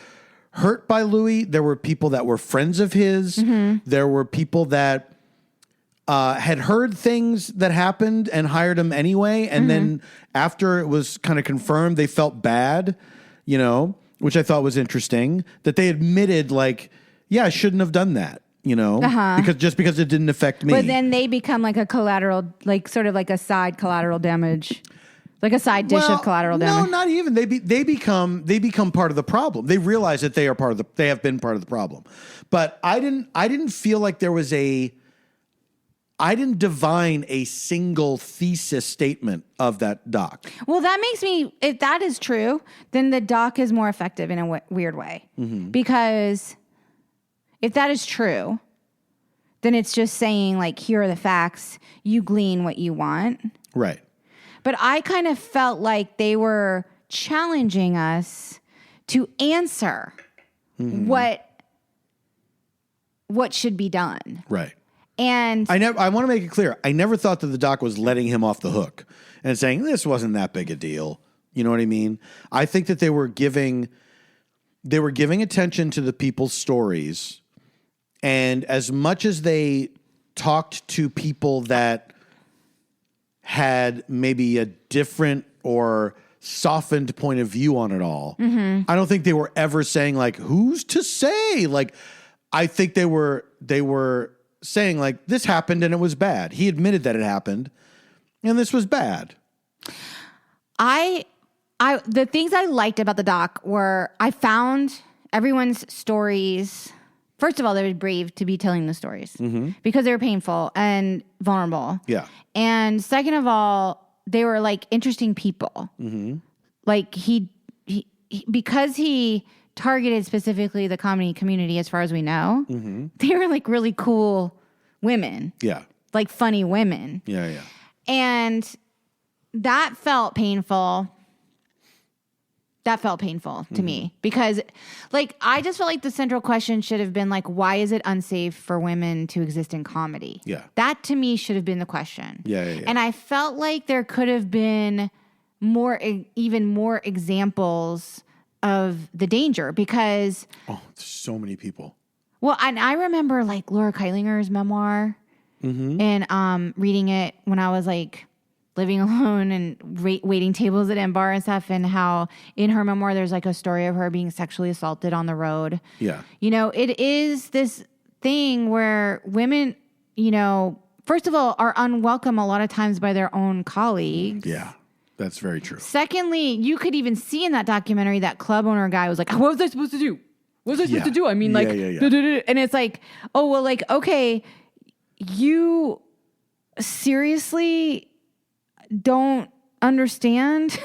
hurt by Louis. There were people that were friends of his. Mm-hmm. There were people that had heard things that happened and hired him anyway. And then after it was kind of confirmed, they felt bad, which I thought was interesting, that they admitted like, yeah, I shouldn't have done that, because it didn't affect me. But then they become like a collateral, like sort of like a side collateral damage. Like a side dish of collateral damage. No, not even. They become part of the problem. They realize that they have been part of the problem. But I didn't feel like there was I didn't divine a single thesis statement of that doc. Well, that makes me, if that is true, then the doc is more effective in a weird way. Mm-hmm. Because if that is true, then it's just saying like, here are the facts. You glean what you want. Right. But I kind of felt like they were challenging us to answer what should be done. Right. And I want to make it clear. I never thought that the doc was letting him off the hook and saying this wasn't that big a deal. You know what I mean? I think that they were giving attention to the people's stories, and as much as they talked to people that had maybe a different or softened point of view on it all. Mm-hmm. I don't think they were ever saying like, who's to say? Like, I think they were saying like, this happened and it was bad. He admitted that it happened and this was bad. The things I liked about the doc were I found everyone's stories. First of all, they were brave to be telling the stories because they were painful and vulnerable. Yeah. And second of all, they were like interesting people. Mm-hmm. Like he because he targeted specifically the comedy community, as far as we know, they were like really cool women. Yeah. Like funny women. Yeah, yeah. And that felt painful. That felt painful to me because like, I just felt like the central question should have been like, why is it unsafe for women to exist in comedy? Yeah. That to me should have been the question. Yeah. And I felt like there could have been even more examples of the danger because. Oh, so many people. Well, and I remember like Laura Keitlinger's memoir and reading it when I was like living alone and waiting tables at M-Bar and stuff, and how in her memoir there's like a story of her being sexually assaulted on the road. Yeah. It is this thing where women, first of all, are unwelcome a lot of times by their own colleagues. Yeah, that's very true. Secondly, you could even see in that documentary that club owner guy was like, what was I supposed to do? What was I supposed to do? I mean, like, and it's like, oh, well, like, okay, you seriously don't understand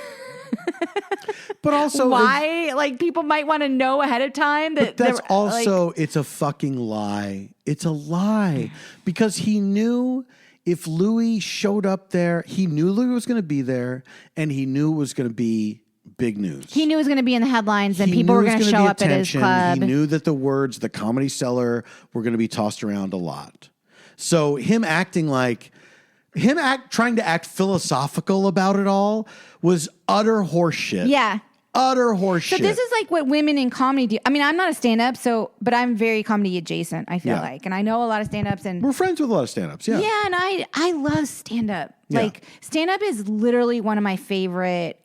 but also why like people might want to know ahead of time that that's also like, it's a fucking lie. It's a lie because he knew if Louis showed up there, he knew Louis was going to be there and he knew it was going to be big news. He knew it was going to be in the headlines and people were going to show up at his club. He knew that the words, the Comedy Cellar, were going to be tossed around a lot. So him acting like him trying to act philosophical about it all was utter horseshit. Yeah. Utter horseshit. So this is like what women in comedy do. I mean, I'm not a stand-up, but I'm very comedy adjacent, I feel like. And I know a lot of stand-ups. And we're friends with a lot of stand-ups, yeah. Yeah, and I love stand-up. Yeah. Like, stand-up is literally one of my favorite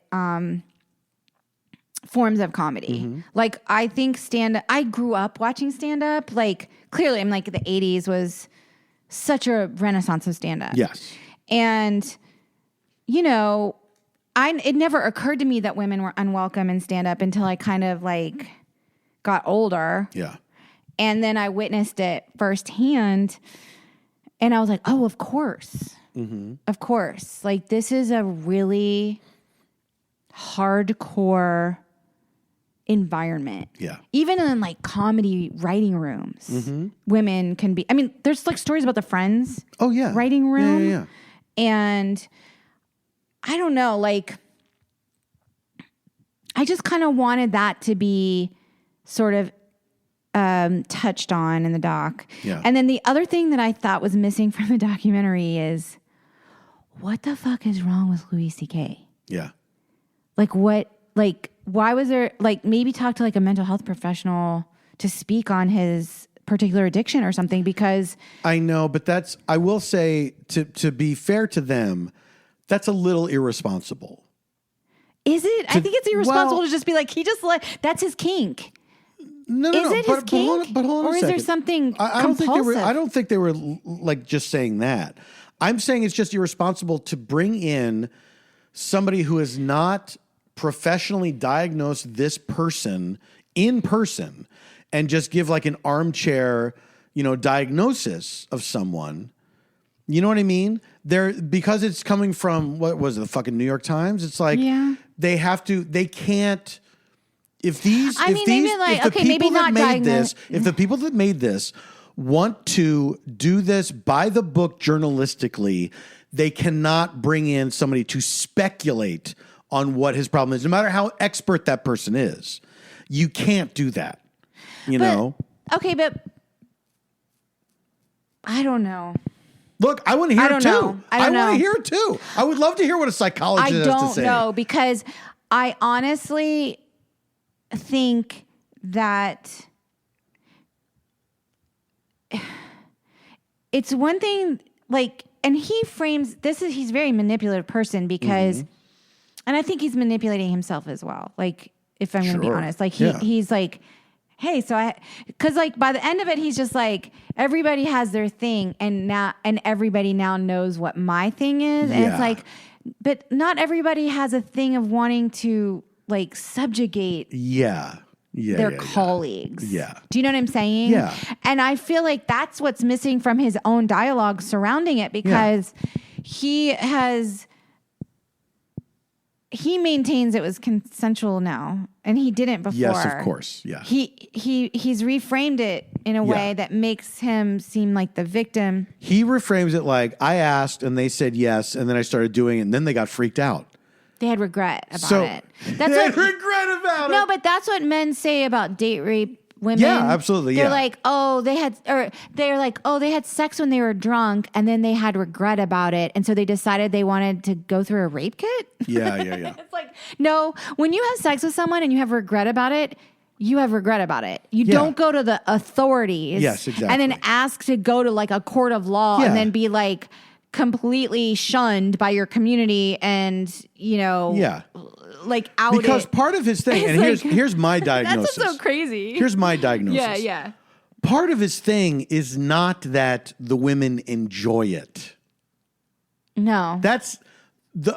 forms of comedy. Mm-hmm. Like, I think I grew up watching stand-up. Like, clearly, I'm like, the 80s was such a renaissance of stand-up. Yes. And, you know, it never occurred to me that women were unwelcome in stand-up until I kind of like got older. Yeah. And then I witnessed it firsthand. And I was like, oh, of course. Mm-hmm. Of course. Like, this is a really hardcore environment. Yeah. Even in like comedy writing rooms, women can be, I mean, there's like stories about the Friends writing room. Yeah. And I don't know, like, I just kind of wanted that to be sort of touched on in the doc. Yeah. And then the other thing that I thought was missing from the documentary is, what the fuck is wrong with Louis C.K.? Yeah. Like, why was there, like, maybe talk to like a mental health professional to speak on his particular addiction or something, because I know, but I will say, to be fair to them, that's a little irresponsible. Is it? I think it's irresponsible to just be like, that's his kink. No. Is it his kink? But hold on or a is second. there something compulsive? I don't think they were like just saying that. I'm saying it's just irresponsible to bring in somebody who has not professionally diagnosed this person in person and just give like an armchair, diagnosis of someone. You know what I mean? Because it's coming from, what was it, the fucking New York Times? It's like, they can't, if the people that made this want to do this by the book journalistically, they cannot bring in somebody to speculate on what his problem is, no matter how expert that person is. You can't do that, know? Okay, but I don't know. Look, I want to hear it too. I want to hear it too. I would love to hear what a psychologist has to say. I don't know, because I honestly think that it's one thing, like, and he frames he's a very manipulative person because, and I think he's manipulating himself as well. Like, if I'm going to be honest, like he's like, hey, because like by the end of it, he's just like, everybody has their thing, and everybody now knows what my thing is, and it's like, but not everybody has a thing of wanting to like subjugate their colleagues. Yeah. Do you know what I'm saying? Yeah. And I feel like that's what's missing from his own dialogue surrounding it, because he maintains it was consensual now, and he didn't before. Yes, of course. Yeah. He's reframed it in a way that makes him seem like the victim. He reframes it like, I asked and they said yes, and then I started doing it, and then they got freaked out. They had regret about it. Regret about it. No, but that's what men say about date rape women. Yeah, absolutely. They're like, they had sex when they were drunk, and then they had regret about it, and so they decided they wanted to go through a rape kit. Yeah. It's like, no, when you have sex with someone and you have regret about it, you have regret about it. You don't go to the authorities. Yes, exactly. And then ask to go to like a court of law and then be like completely shunned by your community and, like outed. Because part of his thing, and like, here's my diagnosis. That's so crazy. Here's my diagnosis. Yeah. Part of his thing is not that the women enjoy it. No. That's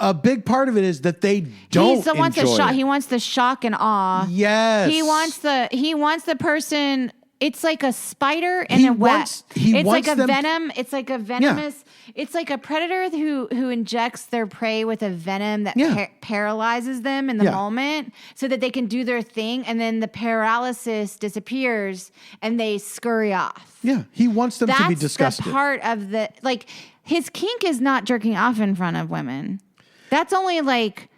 a big part of it is that they don't enjoy it. He wants the shock and awe. Yes. He wants the person. It's like a spider in a web. It's like a venom. It's like a venomous. Yeah. It's like a predator who injects their prey with a venom that paralyzes them in the moment, so that they can do their thing, and then the paralysis disappears and they scurry off. Yeah, he wants them to be disgusted. That's the part of his kink is not jerking off in front of women. That's only like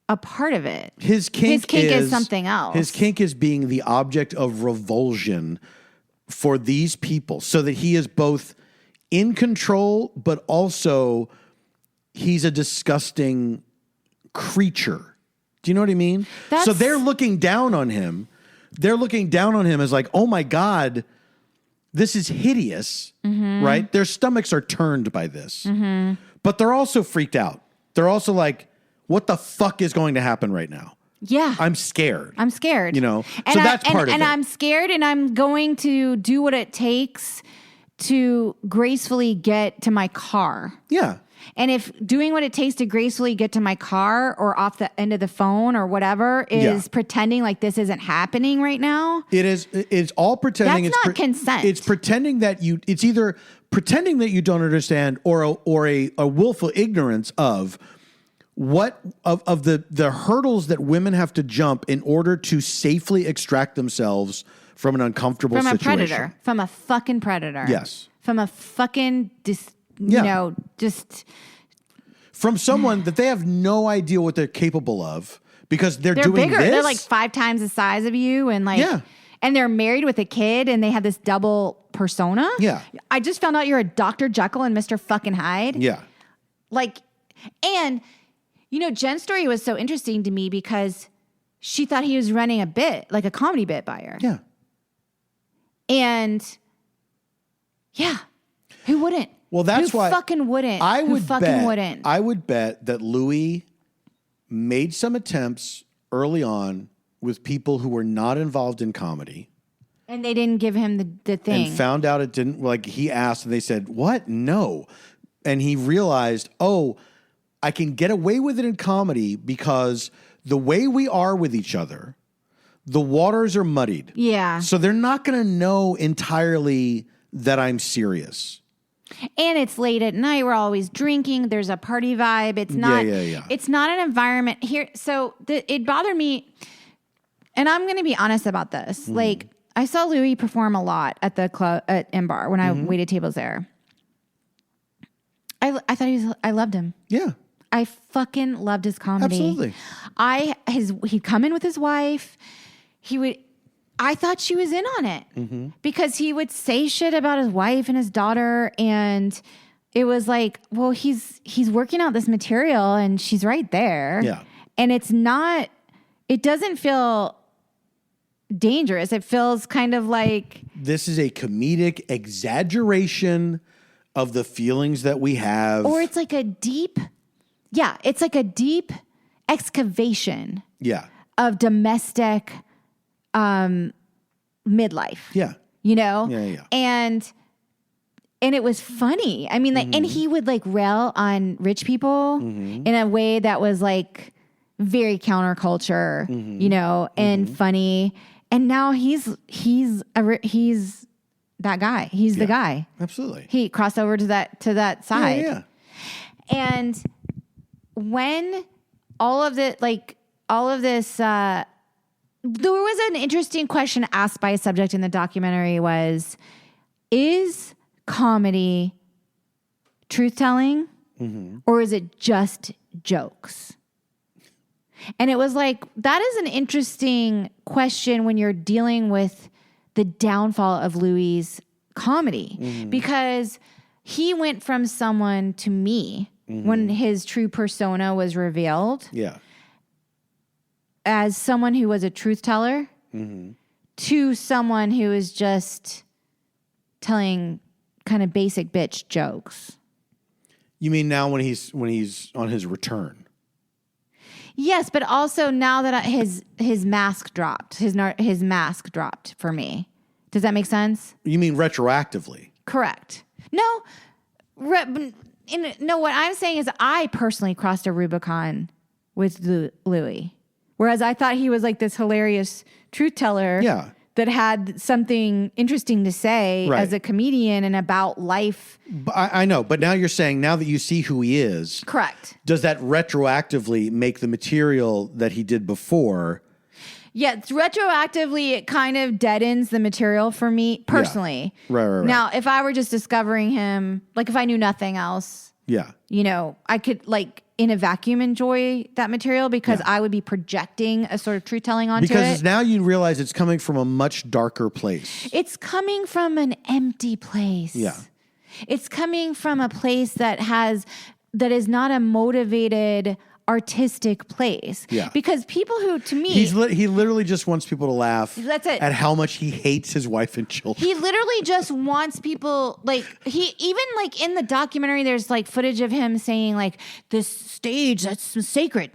a part of it. His kink is something else. His kink is being the object of revulsion for these people, so that he is both in control, but also he's a disgusting creature. Do you know what I mean? So they're looking down on him. They're looking down on him as like, oh my God, this is hideous, right? Their stomachs are turned by this. But they're also freaked out. They're also like, what the fuck is going to happen right now? Yeah. I'm scared. You know? And so that's part of it. And I'm scared, and I'm going to do what it takes to gracefully get to my car. Yeah. And if doing what it takes to gracefully get to my car or off the end of the phone or whatever is pretending like this isn't happening right now. It's all pretending. That's not consent. It's pretending that it's either pretending that you don't understand or a willful ignorance of what of the hurdles that women have to jump in order to safely extract themselves from an uncomfortable situation. From a predator. From a fucking predator. Yes. From a fucking just from someone that they have no idea what they're capable of because they're doing bigger. this. They're like 5 times the size of you, and and they're married with a kid, and they have this double persona. Yeah. I just found out you're a Dr. Jekyll and Mr. fucking Hyde. Yeah. And Jen's story was so interesting to me because she thought he was running a bit, like a comedy bit by her. Yeah. And who wouldn't? Well, that's why fucking wouldn't. I would bet that Louis made some attempts early on with people who were not involved in comedy. And they didn't give him the thing. And found out it didn't, like he asked and they said, what? No. And he realized, I can get away with it in comedy because the way we are with each other, the waters are muddied. Yeah. So they're not going to know entirely that I'm serious. And it's late at night. We're always drinking. There's a party vibe. It's not. It's not an environment here. So it bothered me, and I'm going to be honest about this. Like I saw Louis perform a lot at the club at M-Bar when I waited tables there. I thought I loved him. Yeah. I fucking loved his comedy. Absolutely. He'd come in with his wife. I thought she was in on it because he would say shit about his wife and his daughter, and it was like, well, he's working out this material and she's right there. Yeah. And it doesn't feel dangerous. It feels kind of like this is a comedic exaggeration of the feelings that we have. Or it's like a deep excavation of domestic midlife. Yeah. Yeah. And it was funny. I mean, and he would rail on rich people in a way that was very counterculture, and funny. And now he's that guy. He's the guy. Absolutely. He crossed over to that side. Yeah. And when all of this, there was an interesting question asked by a subject in the documentary was, is comedy truth-telling or is it just jokes? And it was that is an interesting question when you're dealing with the downfall of Louis' comedy because he went from someone to me when his true persona was revealed. Yeah. As someone who was a truth teller to someone who is just telling kind of basic bitch jokes. You mean now when he's on his return? Yes, but also now that his mask dropped, his mask dropped for me. Does that make sense? You mean retroactively? Correct. No, what I'm saying is I personally crossed a Rubicon with Louis. Whereas I thought he was this hilarious truth teller that had something interesting to say as a comedian and about life. I know, but now you're saying now that you see who he is. Correct. Does that retroactively make the material that he did before? Yeah, retroactively, it kind of deadens the material for me personally. Yeah. Right. Now, if I were just discovering him, if I knew nothing else, I could in a vacuum enjoy that material because I would be projecting a sort of truth telling onto it. Because now you realize it's coming from a much darker place. It's coming from an empty place. Yeah. It's coming from a place that is not a motivated artistic place. Yeah. Because people who, to me, he literally just wants people to laugh. That's it. At how much he hates his wife and children. he literally just wants people, like, he even, like, in the documentary, there's like footage of him saying, like, this stage, that's sacred.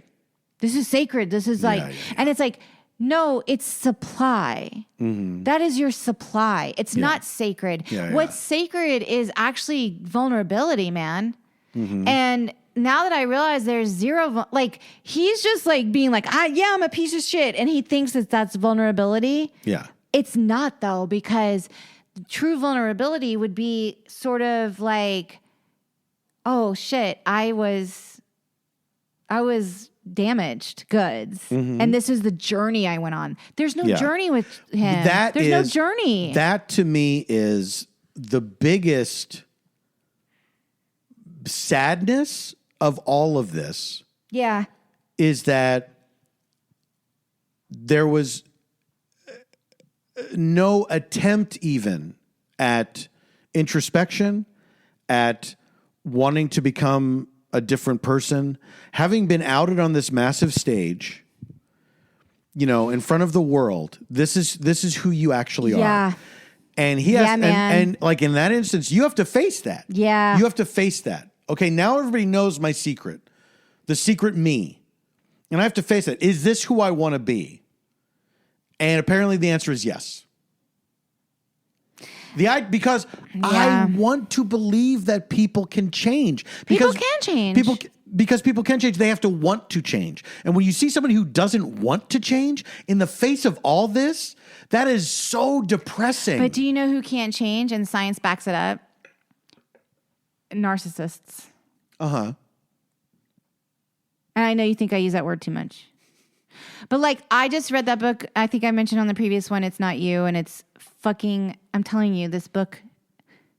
This is sacred. This is like, and it's like, no, it's supply. Mm-hmm. That is your supply. It's not sacred. What's sacred is actually vulnerability, man. Mm-hmm. And now that I realize there's zero, like, he's just like being like, I'm a piece of shit. And he thinks that that's vulnerability. Yeah. It's not, though, because true vulnerability would be sort of like, oh shit, I was damaged goods. Mm-hmm. And this is the journey I went on. There's no journey with him. There's no journey. That to me is the biggest sadness of all of this. Yeah. Is that there was no attempt even at introspection, at wanting to become a different person, having been outed on this massive stage, in front of the world. This is who you actually are. And he has, and like in that instance, you have to face that. Yeah. You have to face that. Okay, now everybody knows my secret, the secret me. And I have to face it. Is this who I want to be? And apparently the answer is yes. Because I want to believe that people can change. People can change. Because people can change, they have to want to change. And when you see somebody who doesn't want to change in the face of all this, that is so depressing. But do you know who can't change? And science backs it up. Narcissists. Uh-huh. And I know you think I use that word too much. But like, I just read that book. I think I mentioned on the previous one, It's Not You. And it's fucking, I'm telling you, this book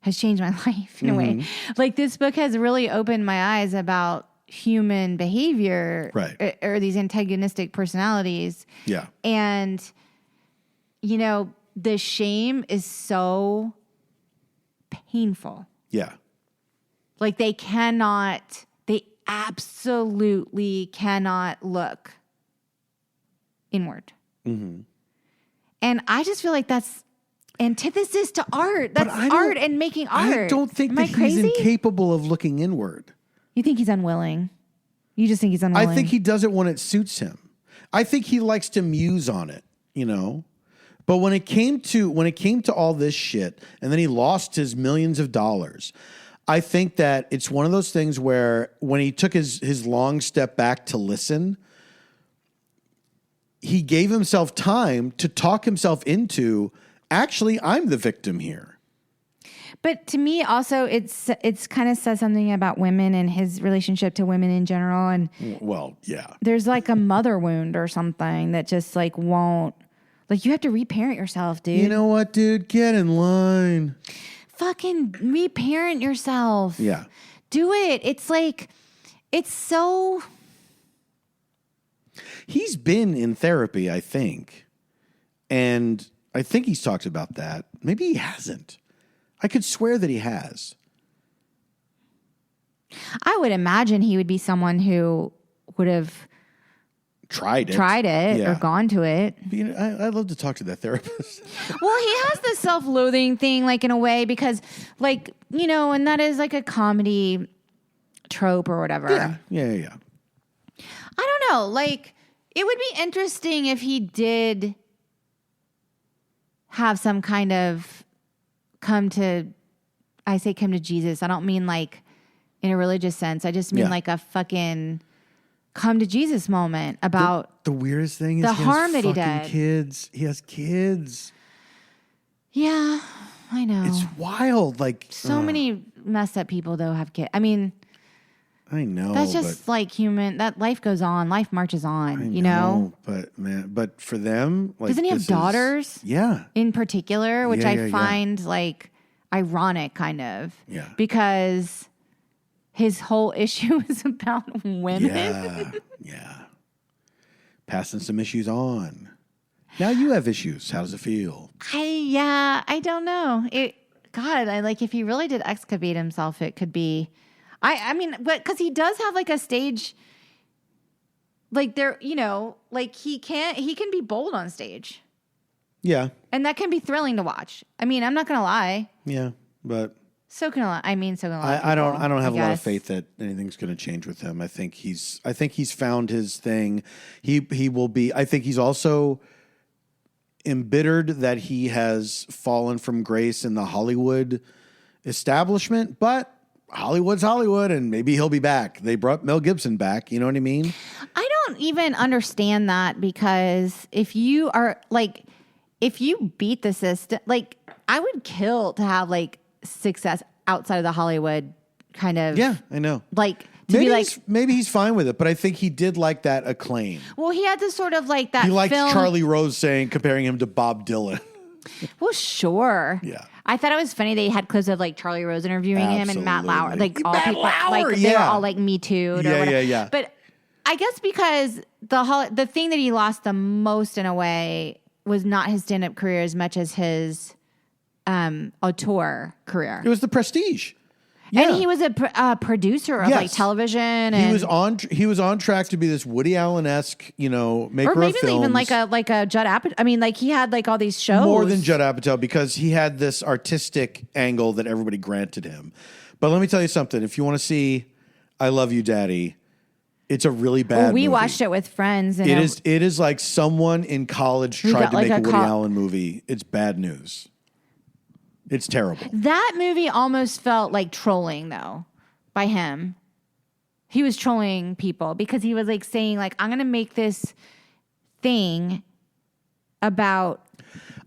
has changed my life in a way. Like, this book has really opened my eyes about human behavior, right, or these antagonistic personalities. Yeah. And, the shame is so painful. Yeah. Like, they absolutely cannot look inward. Mm-hmm. And I just feel like that's antithesis to art. That's art and making art. I don't think that he's incapable of looking inward. You think he's unwilling? You just think he's unwilling? I think he does it when it suits him. I think he likes to muse on it, But when it came to all this shit, and then he lost his millions of dollars, I think that it's one of those things where when he took his long step back to listen, he gave himself time to talk himself into, actually, I'm the victim here. But to me, also, it's kind of says something about women and his relationship to women in general. And there's like a mother wound or something that just like won't, like, you have to reparent yourself, dude. You know what, dude? Get in line. Fucking reparent yourself. Yeah. Do it. It's like, it's so. He's been in therapy, I think. And I think he's talked about that. Maybe he hasn't. I could swear that he has. I would imagine he would be someone who would have tried it or gone to it. I'd love to talk to that therapist. Well, he has the self-loathing thing, like, in a way, because, like, and that is like a comedy trope or whatever. Yeah. I don't know. Like, it would be interesting if he did have some kind of come to Jesus. I don't mean like in a religious sense. I just mean like a fucking come to Jesus moment about the weirdest thing is the harm that he did. Kids. He has kids. Yeah, I know. It's wild. Like, so many messed up people though have kids. I mean, I know. That's just like human. That life goes on. Life marches on. I know. But for them, like, doesn't he have daughters? Yeah. In particular, which I find like ironic, kind of. Yeah. Because his whole issue is about women. Yeah. Passing some issues on. Now you have issues. How does it feel? I don't know. God, if he really did excavate himself, it could be. I mean, but because he does have like a stage. Like there, he can be bold on stage. Yeah. And that can be thrilling to watch. I mean, I'm not gonna lie. Yeah, but so can a lot. I mean, so can a lot. I don't have a lot of faith that anything's going to change with him. I think he's found his thing. He will be. I think he's also embittered that he has fallen from grace in the Hollywood establishment, but Hollywood's Hollywood, and maybe he'll be back. They brought Mel Gibson back. You know what I mean? I don't even understand that, because if you beat the system, I would kill to have success outside of the Hollywood kind of. Yeah, I know. Maybe he's fine with it, but I think he did like that acclaim. Well, he had this sort of that. He liked film. Charlie Rose comparing him to Bob Dylan. Well, sure. Yeah. I thought it was funny they had clips of Charlie Rose interviewing him and Matt Lauer, all Matt people Lauer, they were all Me Too'd or whatever. Yeah. But I guess because the thing that he lost the most in a way was not his stand-up career as much as his auteur career. It was the prestige. Yeah. And he was a producer of television. And he was on track to be this Woody Allen-esque, maker or maybe of films. even like a Judd Apatow. I mean, he had all these shows. More than Judd Apatow, because he had this artistic angle that everybody granted him. But let me tell you something. If you want to see I Love You, Daddy, it's a really bad movie. We watched it with friends. And it is like someone in college tried to make a Woody Allen movie. It's bad news. It's terrible. That movie almost felt like trolling, though, by him. He was trolling people because he was saying, I'm going to make this thing about.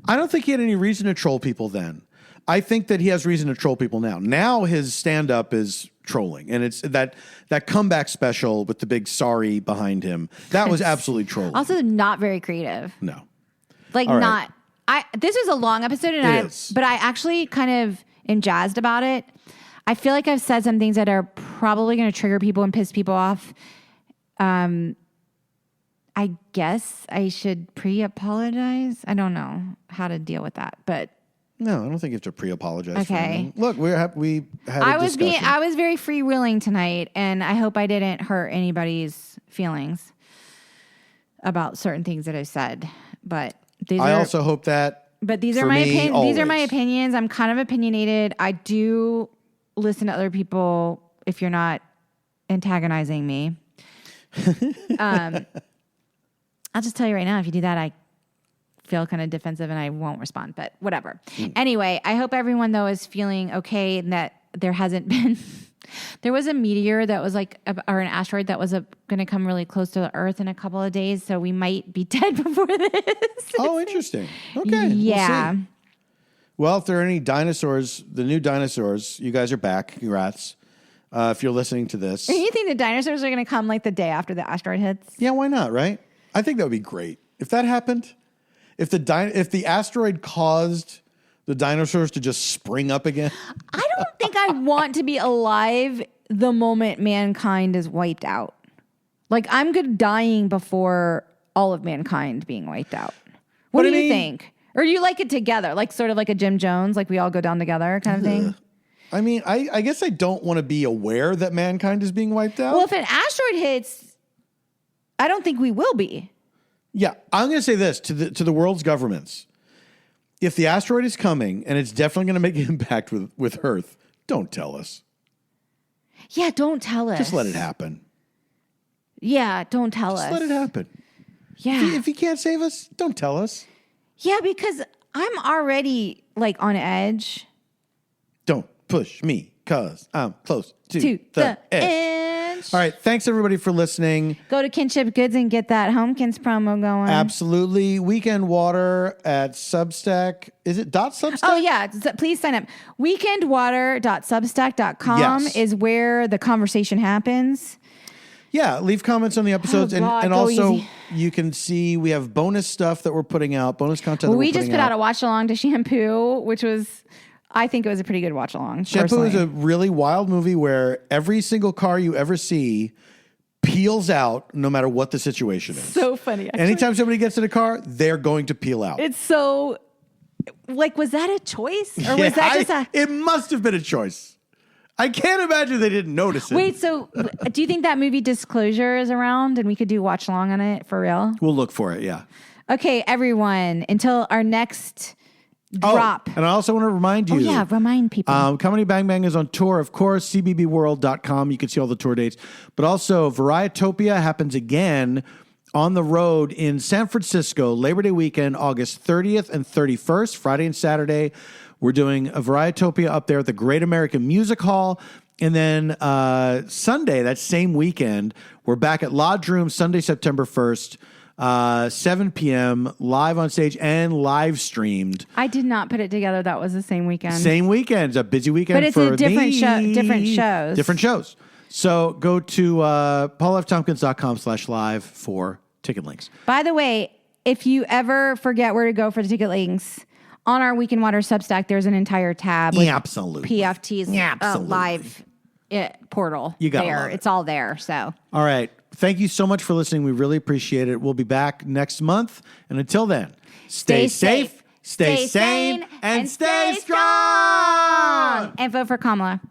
I don't think he had any reason to troll people then. I think that he has reason to troll people now. Now his stand-up is trolling, and it's that comeback special with the big sorry behind him. That was absolutely trolling. Also, not very creative. No, not. This was a long episode, but I actually kind of am jazzed about it. I feel like I've said some things that are probably going to trigger people and piss people off. I guess I should pre-apologize. I don't know how to deal with that, but no, I don't think you have to pre-apologize. Okay, look, we had a discussion. I was very freewheeling tonight, and I hope I didn't hurt anybody's feelings about certain things that I said, but. I also hope that. But these are my opinions. These are my opinions. I'm kind of opinionated. I do listen to other people if you're not antagonizing me. I'll just tell you right now, if you do that, I feel kind of defensive and I won't respond, but whatever. Anyway, I hope everyone, though, is feeling okay and that there hasn't been... There was a meteor that was or an asteroid that was going to come really close to the Earth in a couple of days, so we might be dead before this. Oh, interesting. Okay. Yeah. We'll see. Well, if there are any dinosaurs, the new dinosaurs, you guys are back. Congrats. If you're listening to this. You think the dinosaurs are going to come the day after the asteroid hits? Yeah, why not, right? I think that would be great. If that happened, if the asteroid caused the dinosaurs to just spring up again. I don't think I want to be alive the moment mankind is wiped out. I'm good dying before all of mankind being wiped out. What do you think? Or do you like it together? Sort of like a Jim Jones, we all go down together kind of thing? I mean, I guess I don't want to be aware that mankind is being wiped out. Well, if an asteroid hits, I don't think we will be. Yeah, I'm going to say this to the world's governments. If the asteroid is coming and it's definitely going to make an impact with Earth, don't tell us. Yeah, don't tell us. Just let it happen. Yeah, don't tell us. Just let it happen. Yeah. If you can't save us, don't tell us. Yeah, because I'm already on edge. Don't push me because I'm close to the edge. All right. Thanks, everybody, for listening. Go to Kinship Goods and get that Homekins promo going. Absolutely. Weekend Water at Substack. Is it .substack? Oh, yeah. Please sign up. Weekendwater.substack.com is where the conversation happens. Yeah. Leave comments on the episodes. And also, easy. You can see we have bonus stuff that we're putting out, bonus content that we're putting out. We just put out a watch-along to Shampoo, which was... I think it was a pretty good watch-along. Shampoo is a really wild movie where every single car you ever see peels out no matter what the situation is. So funny. Actually. Anytime somebody gets in a car, they're going to peel out. It's so Like, was that a choice? Or was that just a... It must have been a choice. I can't imagine they didn't notice it. Wait, so do you think that movie Disclosure is around and we could do watch along on it for real? We'll look for it, yeah. Okay, everyone, until our next drop. And I also want to remind you. Oh, yeah, remind people. Comedy Bang Bang is on tour, of course, cbbworld.com. You can see all the tour dates. But also, Varietopia happens again on the road in San Francisco, Labor Day weekend, August 30th and 31st, Friday and Saturday. We're doing a Varietopia up there at the Great American Music Hall. And then Sunday, that same weekend, we're back at Lodge Room, Sunday, September 1st. 7 p.m. live on stage and live streamed. I did not put it together. That was the same weekend. Same weekend. It's a busy weekend, but it's for a different show. Different shows. Different shows. So go to paulftompkins.com/live for ticket links. By the way, if you ever forget where to go for the ticket links, on our Week in Water Substack, there's an entire tab with PFT's live portal. You got there. It's all there. So all right. Thank you so much for listening. We really appreciate it. We'll be back next month. And until then, stay safe, stay sane, and stay strong. And vote for Kamala.